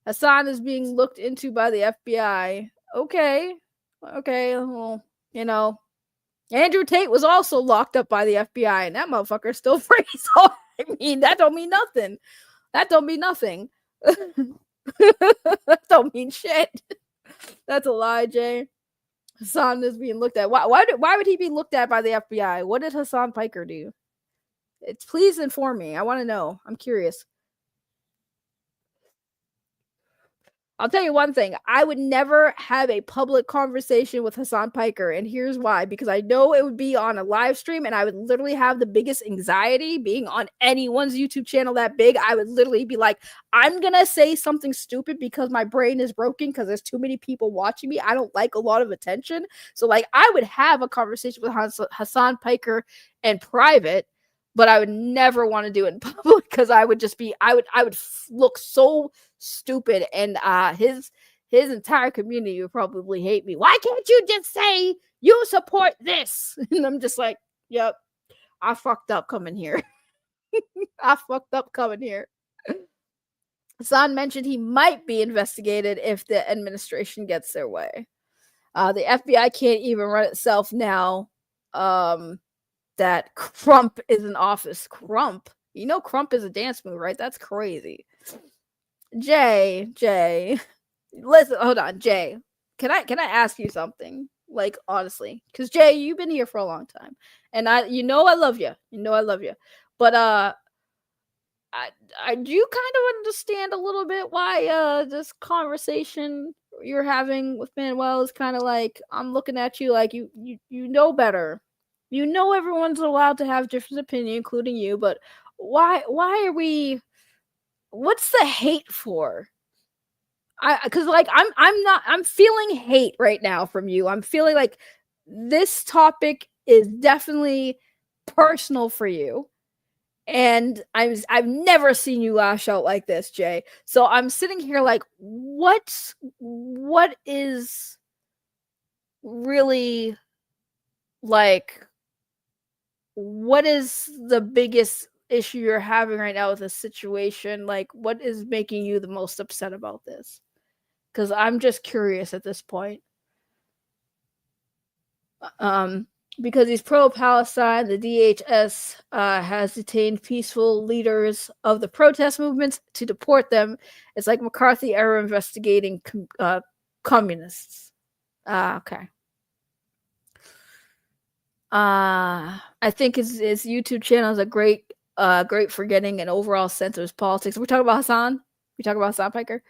Hassan is being looked into by the FBI. Okay. Well, you know, Andrew Tate was also locked up by the FBI, and that motherfucker's still free. So I mean, that don't mean nothing. That don't mean nothing. That don't mean shit. That's a lie, Jay. Hassan is being looked at. Why would he be looked at by the FBI? What did Hassan Piker do? Please inform me. I want to know. I'm curious. I'll tell you one thing. I would never have a public conversation with Hassan Piker, and here's why. Because I know it would be on a live stream, and I would literally have the biggest anxiety being on anyone's YouTube channel that big. I would literally be like, I'm going to say something stupid because my brain is broken because there's too many people watching me. I don't like a lot of attention. So, like, I would have a conversation with Hassan Piker in private, but I would never want to do it in public because I would just be, I would look so stupid, and his entire community would probably hate me. Why can't you just say you support this? And I'm just like, yep, I fucked up coming here. I fucked up coming here. Hassan mentioned he might be investigated if the administration gets their way. The FBI can't even run itself now. That Crump is in office. Crump, you know, Crump is a dance move, right? That's crazy. Jay, listen, hold on, Jay. Can I ask you something? Like, honestly, because Jay, you've been here for a long time, and I love you. But I do you kind of understand a little bit why this conversation you're having with Manuel is kind of like, I'm looking at you like you know better. You know everyone's allowed to have different opinion, including you, but why are we? What's the hate for? Because like I'm feeling hate right now from you. I'm feeling like this topic is definitely personal for you, and I've never seen you lash out like this, Jay. So I'm sitting here like, what is really like? What is the biggest issue you're having right now with this situation? Like, what is making you the most upset about this? Because I'm just curious at this point. Because he's pro-Palestine, the DHS has detained peaceful leaders of the protest movements to deport them. It's like McCarthy era investigating communists. Okay. I think his YouTube channel is a great for getting an overall sense of his politics. We're talking about Hassan. We talk about Hassan Piker.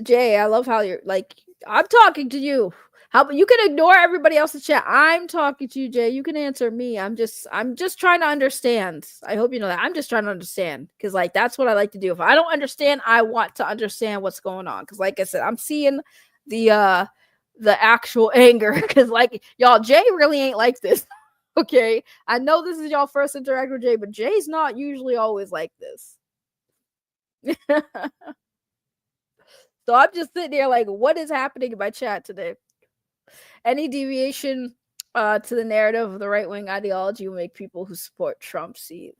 Jay, I love how you're like, I'm talking to you. How you can ignore everybody else's chat. I'm talking to you, Jay. You can answer me. I'm just trying to understand. I hope you know that. I'm just trying to understand, because like that's what I like to do. If I don't understand, I want to understand what's going on. Because like I said, I'm seeing the actual anger. Because like y'all, Jay really ain't like this. Okay, I know this is y'all first interact with Jay, but Jay's not usually always like this. So I'm just sitting there like, what is happening in my chat today? Any deviation to the narrative of the right-wing ideology will make people who support Trump see.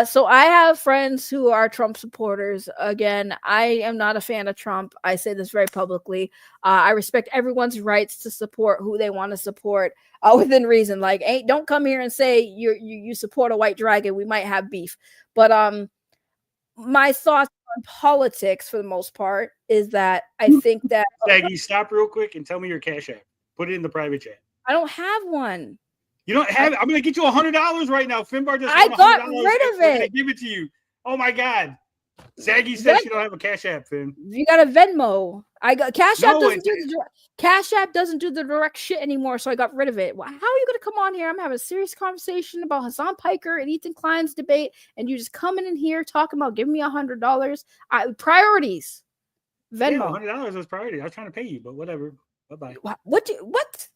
So I have friends who are Trump supporters. Again, I am not a fan of Trump. I say this very publicly. I respect everyone's rights to support who they want to support within reason. Like, don't come here and say you support a white dragon. We might have beef. But my thoughts on politics for the most part is that I think that Saggy, stop real quick and tell me your Cash App. Put it in the private chat. I don't have one. You don't have it? I'm going to get you $100 right now. Finbar just I won $100. got rid of We're going it. to give it to you. Oh, my God. Saggy says she don't have a Cash App, Finn. You got a Venmo. I got Cash App No, doesn't do the Cash App doesn't do the direct shit anymore, so I got rid of it. How are you gonna come on here? I'm having a serious conversation about Hassan Piker and Ethan Klein's debate, and you just coming in here talking about giving me $100. Priorities. Venmo. Yeah, $100 was priority. I was trying to pay you, but whatever. Bye-bye. What?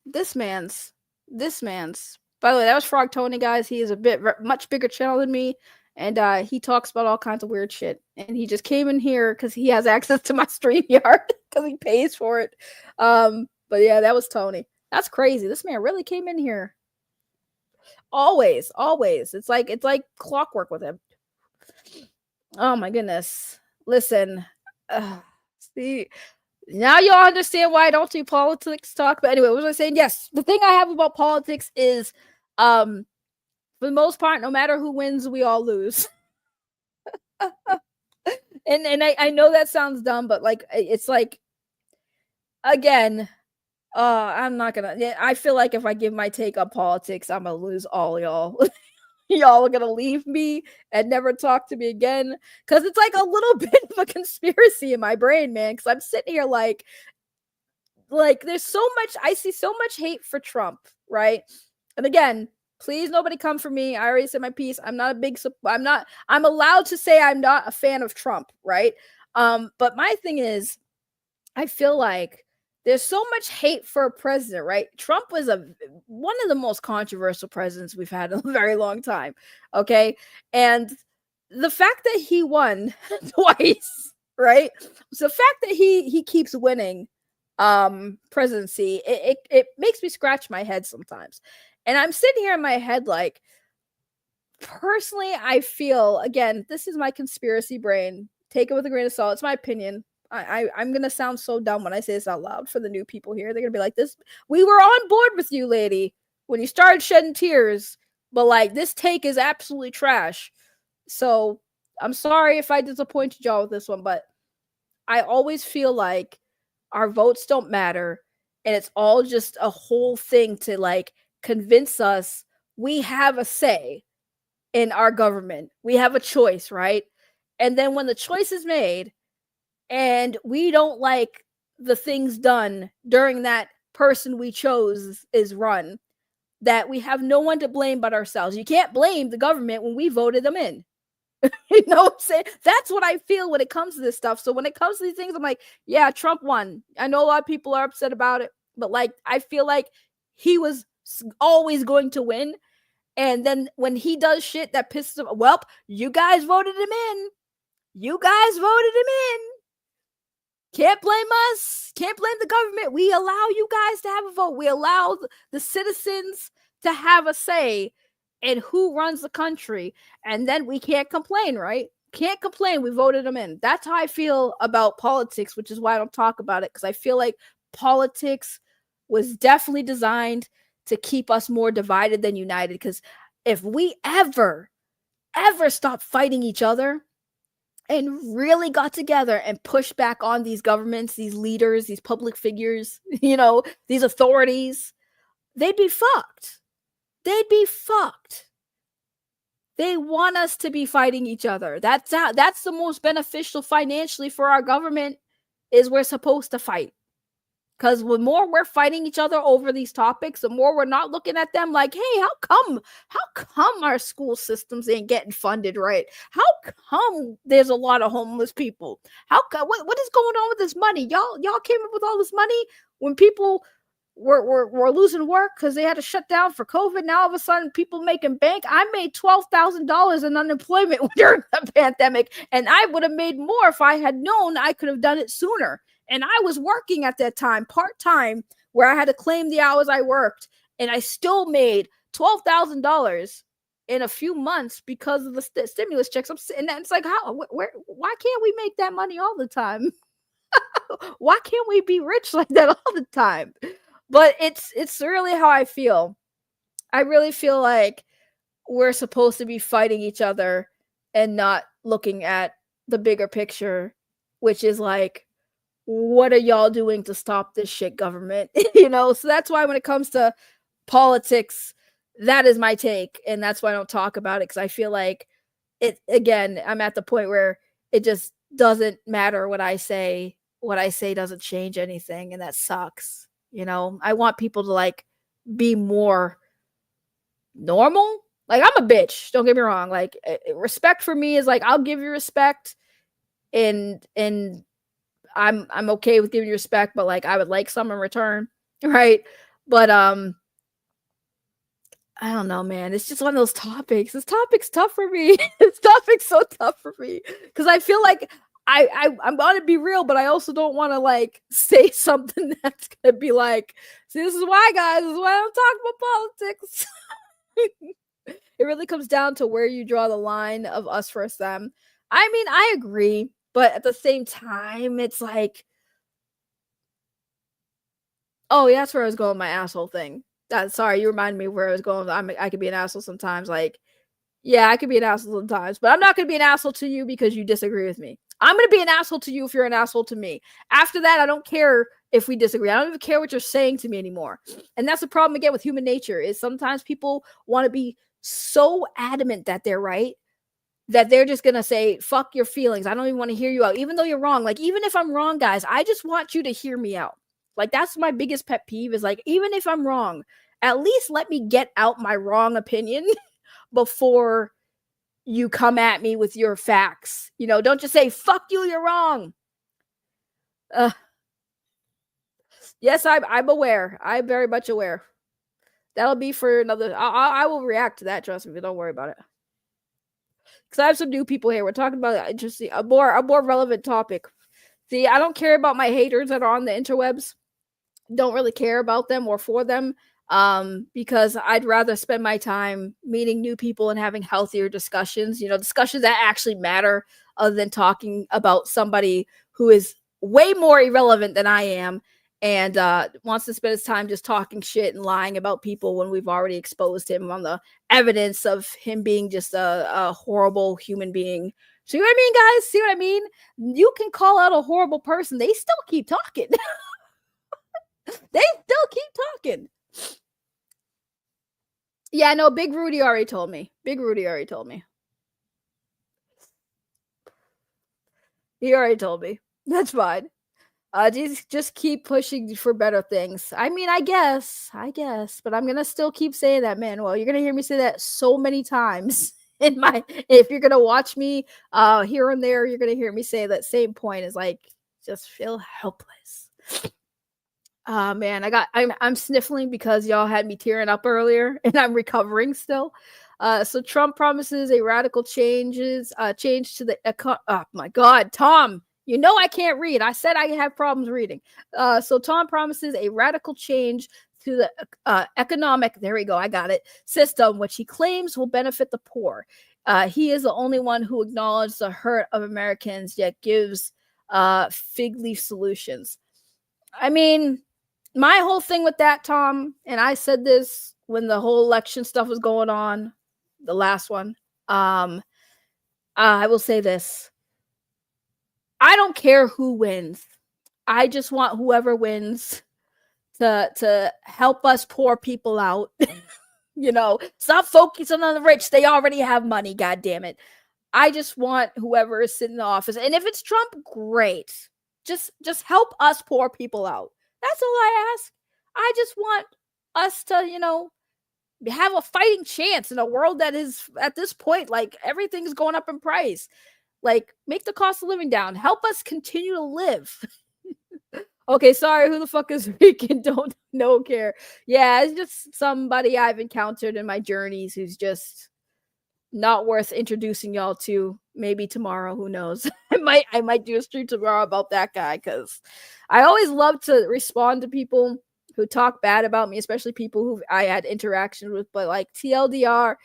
This man's. By the way, that was Frog Tony, guys. He is a much bigger channel than me. And he talks about all kinds of weird shit. And he just came in here because he has access to my StreamYard because he pays for it. But yeah, that was Tony. That's crazy. This man really came in here. Always. It's like clockwork with him. Oh my goodness. Listen. See, now y'all understand why I don't do politics talk. But anyway, what was I saying? Yes, the thing I have about politics is for the most part, no matter who wins, we all lose. and I know that sounds dumb, but like it's like again, I'm not gonna. I feel like if I give my take on politics, I'm gonna lose all y'all. Y'all are gonna leave me and never talk to me again because it's like a little bit of a conspiracy in my brain, man. Because I'm sitting here like there's so much. I see so much hate for Trump, right? And again, please, nobody come for me. I already said my piece. I'm allowed to say I'm not a fan of Trump, right? But my thing is, I feel like there's so much hate for a president, right? Trump was one of the most controversial presidents we've had in a very long time, okay? And the fact that he won twice, right? So the fact that he keeps winning presidency, it makes me scratch my head sometimes. And I'm sitting here in my head like, personally, I feel, again, this is my conspiracy brain. Take it with a grain of salt. It's my opinion. I'm going to sound so dumb when I say this out loud for the new people here. They're going to be like, we were on board with you, lady, when you started shedding tears. But like, this take is absolutely trash. So I'm sorry if I disappointed y'all with this one, but I always feel like our votes don't matter. And it's all just a whole thing to like, convince us we have a say in our government. We have a choice, right? And then when the choice is made and we don't like the things done during that person we chose is run, that we have no one to blame but ourselves. You can't blame the government when we voted them in. You know what I'm saying? That's what I feel when it comes to this stuff. So when it comes to these things, I'm like, yeah, Trump won. I know a lot of people are upset about it, but like, I feel like he was always going to win. And then when he does shit that pisses him, well, you guys voted him in. Can't blame us. Can't blame the government. We allow you guys to have a vote. We allow the citizens to have a say in who runs the country. And then we can't complain, right? Can't complain. We voted him in. That's how I feel about politics, which is why I don't talk about it, because I feel like politics was definitely designed to keep us more divided than united. Because if we ever stop fighting each other and really got together and pushed back on these governments, these leaders, these public figures, you know, these authorities, they'd be fucked. They want us to be fighting each other. That's the most beneficial financially for our government, is we're supposed to fight. Because the more we're fighting each other over these topics, the more we're not looking at them like, hey, how come our school systems ain't getting funded right? How come there's a lot of homeless people? What is going on with this money? Y'all came up with all this money when people were losing work because they had to shut down for COVID. Now all of a sudden people making bank. I made $12,000 in unemployment during the pandemic, and I would have made more if I had known I could have done it sooner. And I was working at that time, part-time, where I had to claim the hours I worked. And I still made $12,000 in a few months because of the stimulus checks. And it's like, why can't we make that money all the time? Why can't we be rich like that all the time? But it's really how I feel. I really feel like we're supposed to be fighting each other and not looking at the bigger picture, which is like, what are y'all doing to stop this shit government? So that's why when it comes to politics, that is my take, and that's why I don't talk about it, because I feel like it, again, I'm at the point where it just doesn't matter what I say doesn't change anything, and that sucks. I want people to like be more normal. Like, I'm a bitch, don't get me wrong. Like, respect for me is like, I'll give you respect, and I'm okay with giving you respect, but like I would like some in return, right? But I don't know, man. It's just one of those topics. This topic's tough for me. This topic's so tough for me because I feel like I'm gonna be real, but I also don't want to like say something that's gonna be like, see, this is why, guys. This is why I'm talking about politics. It really comes down to where you draw the line of us versus them. I mean, I agree, but at the same time, it's like, oh, yeah, that's where I was going with my asshole thing. Sorry, you reminded me where I was going. I could be an asshole sometimes. Like, yeah, I could be an asshole sometimes, but I'm not going to be an asshole to you because you disagree with me. I'm going to be an asshole to you if you're an asshole to me. After that, I don't care if we disagree. I don't even care what you're saying to me anymore. And that's the problem again with human nature, is sometimes people want to be so adamant that they're right that they're just going to say, fuck your feelings. I don't even want to hear you out, even though you're wrong. Like, even if I'm wrong, guys, I just want you to hear me out. Like, that's my biggest pet peeve, is like, even if I'm wrong, at least let me get out my wrong opinion before you come at me with your facts. Don't just say, fuck you, you're wrong. Yes, I'm aware. I'm very much aware. That'll be for another. I will react to that, trust me, but don't worry about it. Because I have some new people here. We're talking about interesting, a more relevant topic. See, I don't care about my haters that are on the interwebs. Don't really care about them or for them, because I'd rather spend my time meeting new people and having healthier discussions, discussions that actually matter, other than talking about somebody who is way more irrelevant than I am and wants to spend his time just talking shit and lying about people when we've already exposed him on the evidence of him being just a horrible human being. See what I mean, guys? See what I mean? You can call out a horrible person. They still keep talking. They still keep talking. Yeah, no, Big Rudy already told me. He already told me. That's fine. Just keep pushing for better things. I mean, I guess, but I'm gonna still keep saying that, man. Well, you're gonna hear me say that so many times if you're gonna watch me here and there, you're gonna hear me say that same point, is like, just feel helpless. Man, I'm sniffling because y'all had me tearing up earlier and I'm recovering still. So Trump promises a radical change to the oh my God, Tom, I can't read. I said I have problems reading. So Tom promises a radical change to the economic, there we go, I got it, system, which he claims will benefit the poor. He is the only one who acknowledges the hurt of Americans, yet gives fig leaf solutions. I mean, my whole thing with that, Tom, and I said this when the whole election stuff was going on, the last one, I will say this. I don't care who wins. I just want whoever wins to help us poor people out. Stop focusing on the rich. They already have money, God damn it. I just want whoever is sitting in the office. And if it's Trump, great. Just help us poor people out. That's all I ask. I just want us to, have a fighting chance in a world that is, at this point, like, everything's going up in price. Like, make the cost of living down. Help us continue to live. Okay, sorry, who the fuck is Rican? Don't care. Yeah, it's just somebody I've encountered in my journeys who's just not worth introducing y'all to. Maybe tomorrow, who knows? I might do a stream tomorrow about that guy, because I always love to respond to people who talk bad about me, especially people who I had interaction with. But like, TLDR,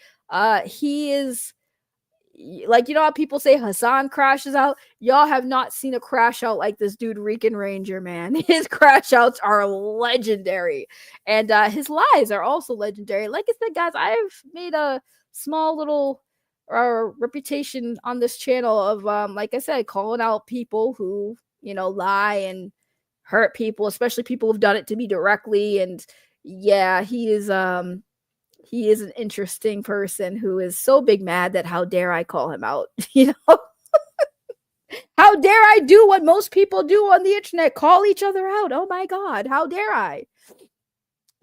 he is, like, how people say Hassan crashes out? Y'all have not seen a crash out like this dude, Rican Ranger, man. His crash outs are legendary, and his lies are also legendary. Like I said, guys, I've made a small little our reputation on this channel of like I said, calling out people who, you know, lie and hurt people, especially people who've done it to me directly. And yeah, he is an interesting person who is so big mad that how dare I call him out, you know? How dare I do what most people do on the internet, call each other out? Oh my god, how dare I?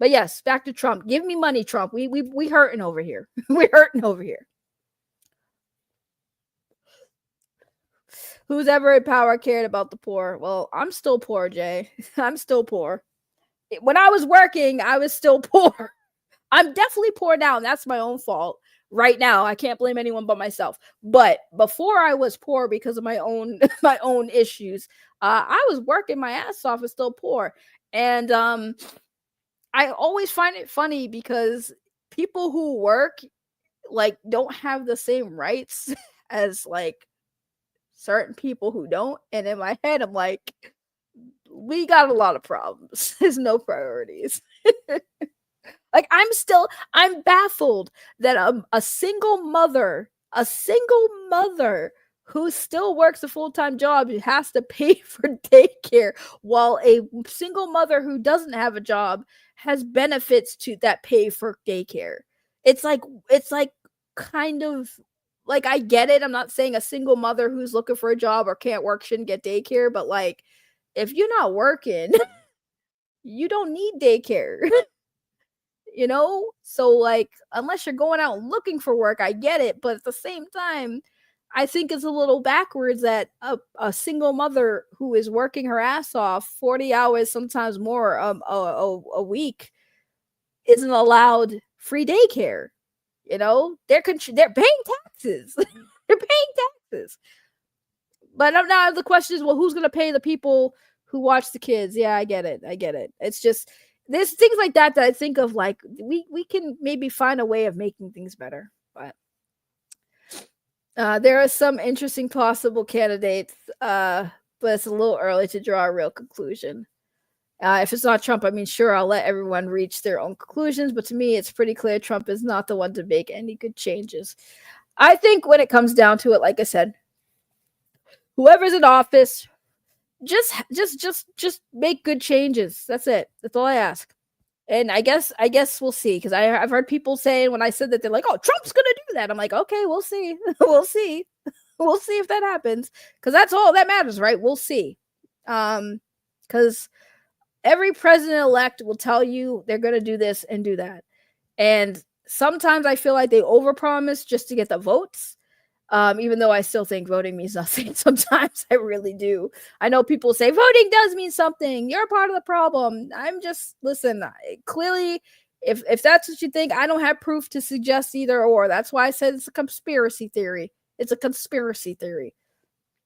But yes, back to Trump. Give me money, Trump. We hurting over here. We're hurting over here. Who's ever in power cared about the poor? Well, I'm still poor, Jay. I'm still poor. When I was working, I was still poor. I'm definitely poor now, and that's my own fault. Right now, I can't blame anyone but myself. But before I was poor because of my own my own issues, I was working my ass off and still poor. And I always find it funny because people who work like don't have the same rights as like certain people who don't. And in my head, I'm like, we got a lot of problems. There's no priorities. Like I'm baffled that a single mother who still works a full-time job has to pay for daycare, while a single mother who doesn't have a job has benefits to that pay for daycare. It's like kind of like, I get it. I'm not saying a single mother who's looking for a job or can't work shouldn't get daycare, but like, if you're not working, you don't need daycare. You know? So like, unless you're going out looking for work, I get it, but at the same time, I think it's a little backwards that a single mother who is working her ass off 40 hours, sometimes more, a week, isn't allowed free daycare. You know, they're paying taxes. They're paying taxes. But now the question is, well, who's gonna pay the people who watch the kids? Yeah, I get it. It's just, there's things like that I think of, like, we can maybe find a way of making things better. But there are some interesting possible candidates, but it's a little early to draw a real conclusion. If it's not Trump, I mean, sure, I'll let everyone reach their own conclusions, but to me, it's pretty clear Trump is not the one to make any good changes. I think when it comes down to it, like I said, whoever's in office, just make good changes. That's it. That's all I ask. And I guess we'll see, because I've heard people saying, when I said that, they're like, "Oh, Trump's gonna do that." I'm like, okay, we'll see. We'll see. We'll see if that happens, because that's all that matters, right? We'll see. Because every president-elect will tell you they're gonna do this and do that, and sometimes I feel like they overpromise just to get the votes. Even though I still think voting means nothing. Sometimes I really do. I know people say voting does mean something. You're part of the problem. I'm just, listen, clearly, if that's what you think, I don't have proof to suggest either or. That's why I said it's a conspiracy theory. It's a conspiracy theory.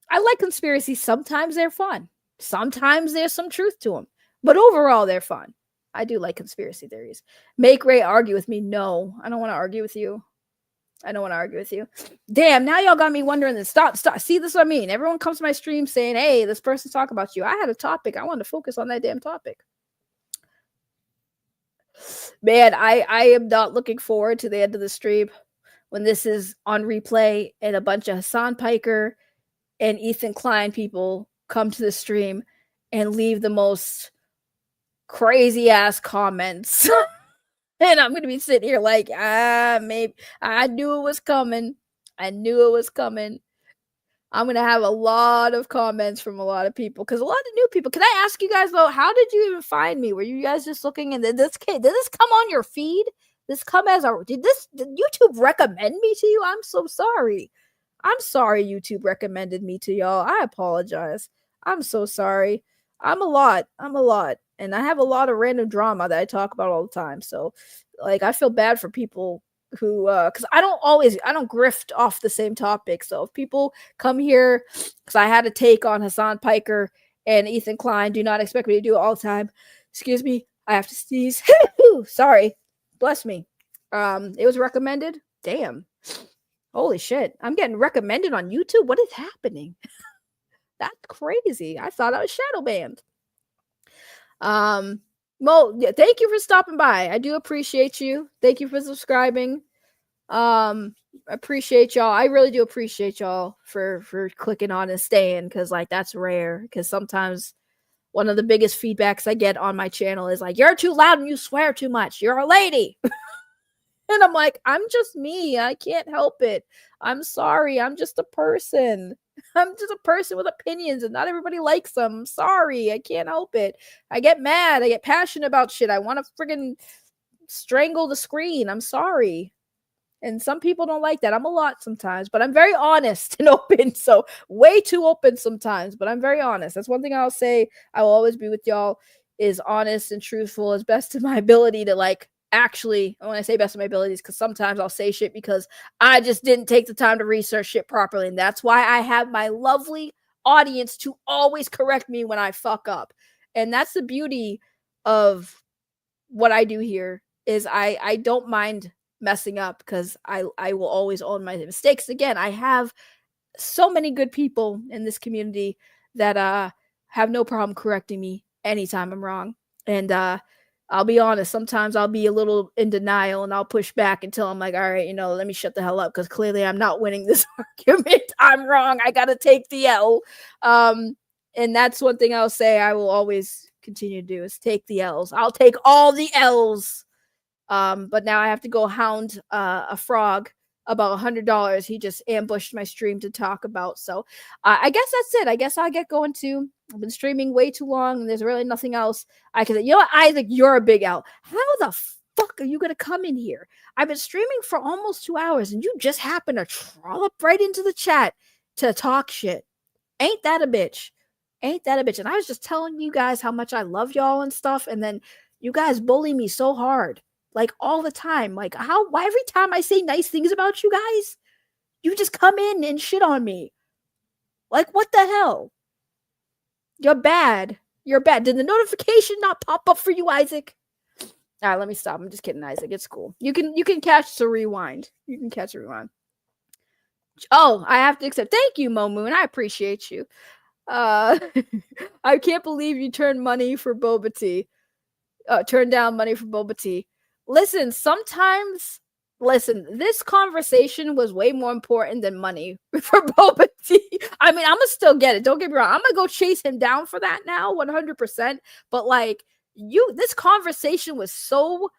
I like conspiracies. Sometimes they're fun. Sometimes there's some truth to them. But overall, they're fun. I do like conspiracy theories. Make Ray argue with me. No, I don't want to argue with you. I don't want to argue with you. Damn, now y'all got me wondering this. Stop. See, this is what I mean. Everyone comes to my stream saying, hey, this person's talking about you. I had a topic. I wanted to focus on that damn topic. Man, I am not looking forward to the end of the stream when this is on replay and a bunch of Hassan Piker and Ethan Klein people come to the stream and leave the most crazy ass comments. And I'm going to be sitting here like, maybe I knew it was coming. I'm going to have a lot of comments from a lot of people, because a lot of new people. Can I ask you guys, though, how did you even find me? Were you guys just looking, and did this come on your feed? Did YouTube recommend me to you? I'm so sorry. I'm sorry YouTube recommended me to y'all. I apologize. I'm so sorry. I'm a lot. And I have a lot of random drama that I talk about all the time. So, like, I feel bad for people who, because I don't grift off the same topic. So if people come here, because I had a take on Hassan Piker and Ethan Klein, do not expect me to do it all the time. Excuse me, I have to sneeze. Sorry. Bless me. It was recommended. Damn. Holy shit. I'm getting recommended on YouTube. What is happening? That's crazy. I thought I was shadow banned. Well, yeah, thank you for stopping by. I do appreciate you. Thank you for subscribing. Appreciate y'all. I really do appreciate y'all for clicking on and staying, because like that's rare, because sometimes one of the biggest feedbacks I get on my channel is like, you're too loud and you swear too much, you're a lady. And I'm like, I'm just me, I can't help it, I'm sorry, I'm just a person. I'm just a person with opinions and not everybody likes them. I'm sorry, I can't help it. I get mad, I get passionate about shit, I want to friggin' strangle the screen. I'm sorry. And some people don't like that. I'm a lot sometimes, but I'm very honest and open. So way too open sometimes, but I'm very honest. That's one thing I'll say. I will always be with y'all, is honest and truthful as best of my ability to like actually, when I say best of my abilities, because sometimes I'll say shit because I just didn't take the time to research shit properly. And that's why I have my lovely audience to always correct me when I fuck up. And that's the beauty of what I do here, is I don't mind messing up, because I will always own my mistakes. Again, I have so many good people in this community that have no problem correcting me anytime I'm wrong. And I'll be honest, sometimes I'll be a little in denial and I'll push back until I'm like, all right, let me shut the hell up, because clearly I'm not winning this argument. I'm wrong. I gotta take the L. And that's one thing I'll say I will always continue to do, is take the L's. I'll take all the L's. But now I have to go hound a frog about $100 he just ambushed my stream to talk about. So I guess that's it. I guess I'll get going too. I've been streaming way too long, and there's really nothing else I can say. You know what, Isaac, you're a big L. How the fuck are you gonna come in here? I've been streaming for almost 2 hours, and you just happen to trollop right into the chat to talk shit. Ain't that a bitch? Ain't that a bitch? And I was just telling you guys how much I love y'all and stuff, and then you guys bully me so hard, like all the time. Like, why every time I say nice things about you guys, you just come in and shit on me? Like, what the hell? You're bad. You're bad. Did the notification not pop up for you, Isaac? All right, let me stop. I'm just kidding, Isaac. It's cool. You can catch the rewind. You can catch a rewind. Oh, I have to accept. Thank you, Mo Moon. I appreciate you. I can't believe you turned money for boba tea. Turn down money for boba tea. Listen, this conversation was way more important than money for boba tea. I mean, I'm gonna still get it. Don't get me wrong. I'm gonna go chase him down for that now, 100%. But like, this conversation was so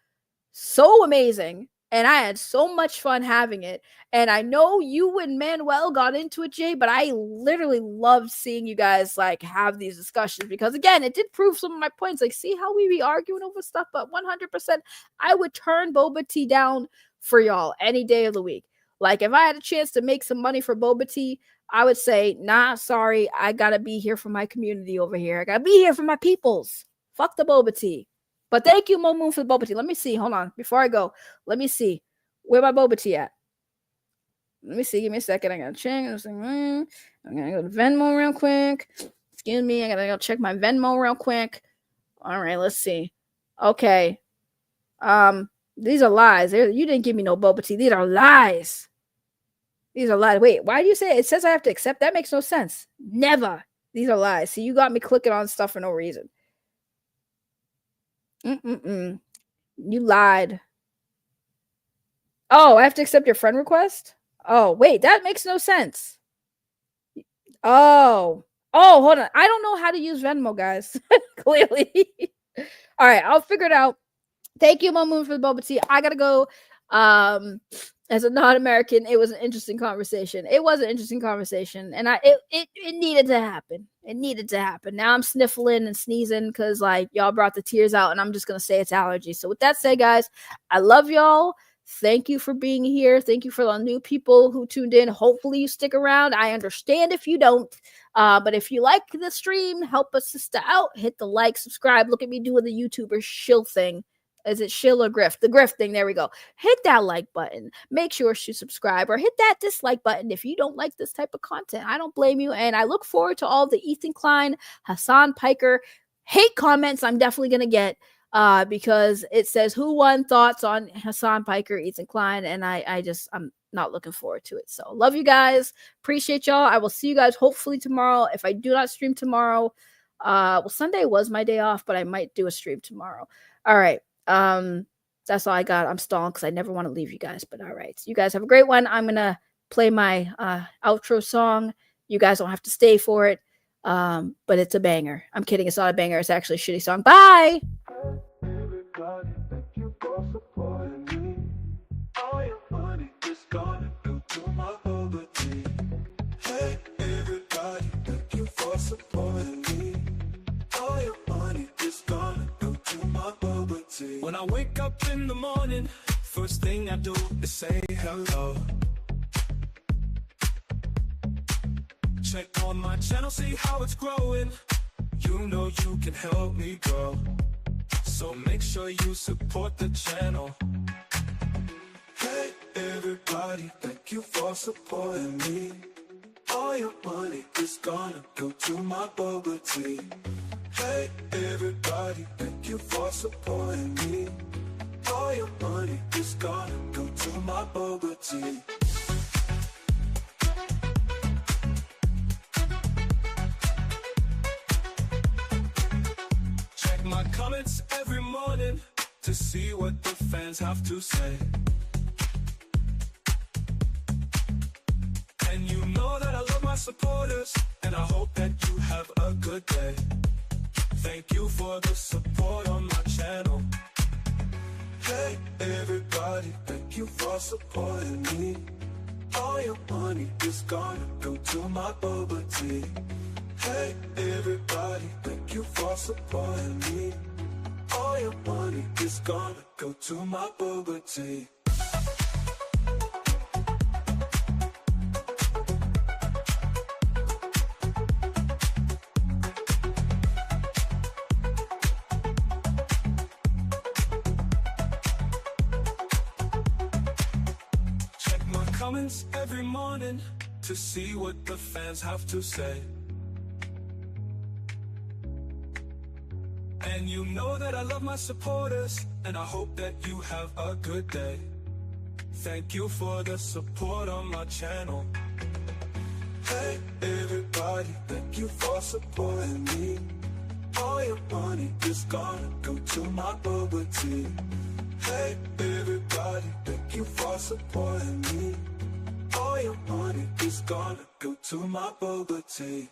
amazing, and I had so much fun having it. And I know you and Manuel got into it, Jay, but I literally loved seeing you guys like have these discussions, because again, it did prove some of my points. Like, see how we be arguing over stuff, but 100% I would turn boba tea down for y'all any day of the week. Like, if I had a chance to make some money for boba tea, I would say, nah, sorry, I gotta be here for my community over here. I gotta be here for my peoples. Fuck the boba tea. But thank you, Mo Moon, for the boba tea. Let me see. Hold on. Before I go, let me see. Where my boba tea at? Let me see. Give me a second. I gotta check. I'm gonna go to Venmo real quick. Excuse me. I gotta go check my Venmo real quick. All right. Let's see. Okay. These are lies. You didn't give me no boba tea. These are lies. These are lies. Wait. Why do you say it? It says I have to accept? That makes no sense. Never. These are lies. See, you got me clicking on stuff for no reason. You lied. Oh, I have to accept your friend request? Oh, wait, that makes no sense. Oh, hold on. I don't know how to use Venmo, guys. Clearly. All right, I'll figure it out. Thank you, Moon, for the boba tea. I gotta go. As a non-American, it was an interesting conversation. It was an interesting conversation, and it needed to happen. It needed to happen. Now I'm sniffling and sneezing because like y'all brought the tears out, and I'm just gonna say it's allergies. So with that said, guys, I love y'all. Thank you for being here. Thank you for the new people who tuned in. Hopefully you stick around. I understand if you don't. But if you like the stream, help a sister out. Hit the like, subscribe. Look at me doing the YouTuber shill thing. Is it shill or grift? The grift thing. There we go. Hit that like button. Make sure you subscribe, or hit that dislike button if you don't like this type of content. I don't blame you. And I look forward to all the Ethan Klein, Hassan, Piker hate comments I'm definitely going to get. Because it says who won, thoughts on Hassan, Piker, Ethan Klein, and I'm not looking forward to it. So love you guys, appreciate y'all. I will see you guys hopefully tomorrow. If I do not stream tomorrow, well, Sunday was my day off, but I might do a stream tomorrow. All right. That's all I got. I'm stalling because I never want to leave you guys. But all right. So you guys have a great one. I'm going to play my outro song. You guys don't have to stay for it. But it's a banger. I'm kidding. It's not a banger. It's actually a shitty song. Bye. Everybody, thank you for supporting me. All your money is gonna go to my bubble tea. Hey, everybody, thank you for supporting me. All your money is gonna go to my bubble tea. When I wake up in the morning, first thing I do is say hello. Check on my channel, see how it's growing. You know you can help me grow. So make sure you support the channel. Hey everybody, thank you for supporting me. All your money is gonna go to my bubble tea. Hey everybody, thank you for supporting me. All your money is gonna go to my bubble tea. Check my comments every morning to see what the fans have to say. And you know that I love my supporters, and I hope that you have a good day. Thank you for the support on my channel. Hey everybody, thank you for supporting me. All your money is gonna go to my bubble tea. Hey everybody, thank you for supporting me. All your money is gonna go to my bubble tea. Check my comments every morning to see what the fans have to say. And you know that I love my supporters, and I hope that you have a good day. Thank you for the support on my channel. Hey everybody, thank you for supporting me. All your money is gonna go to my bubble tea. Hey everybody, thank you for supporting me. All your money is gonna go to my bubble tea.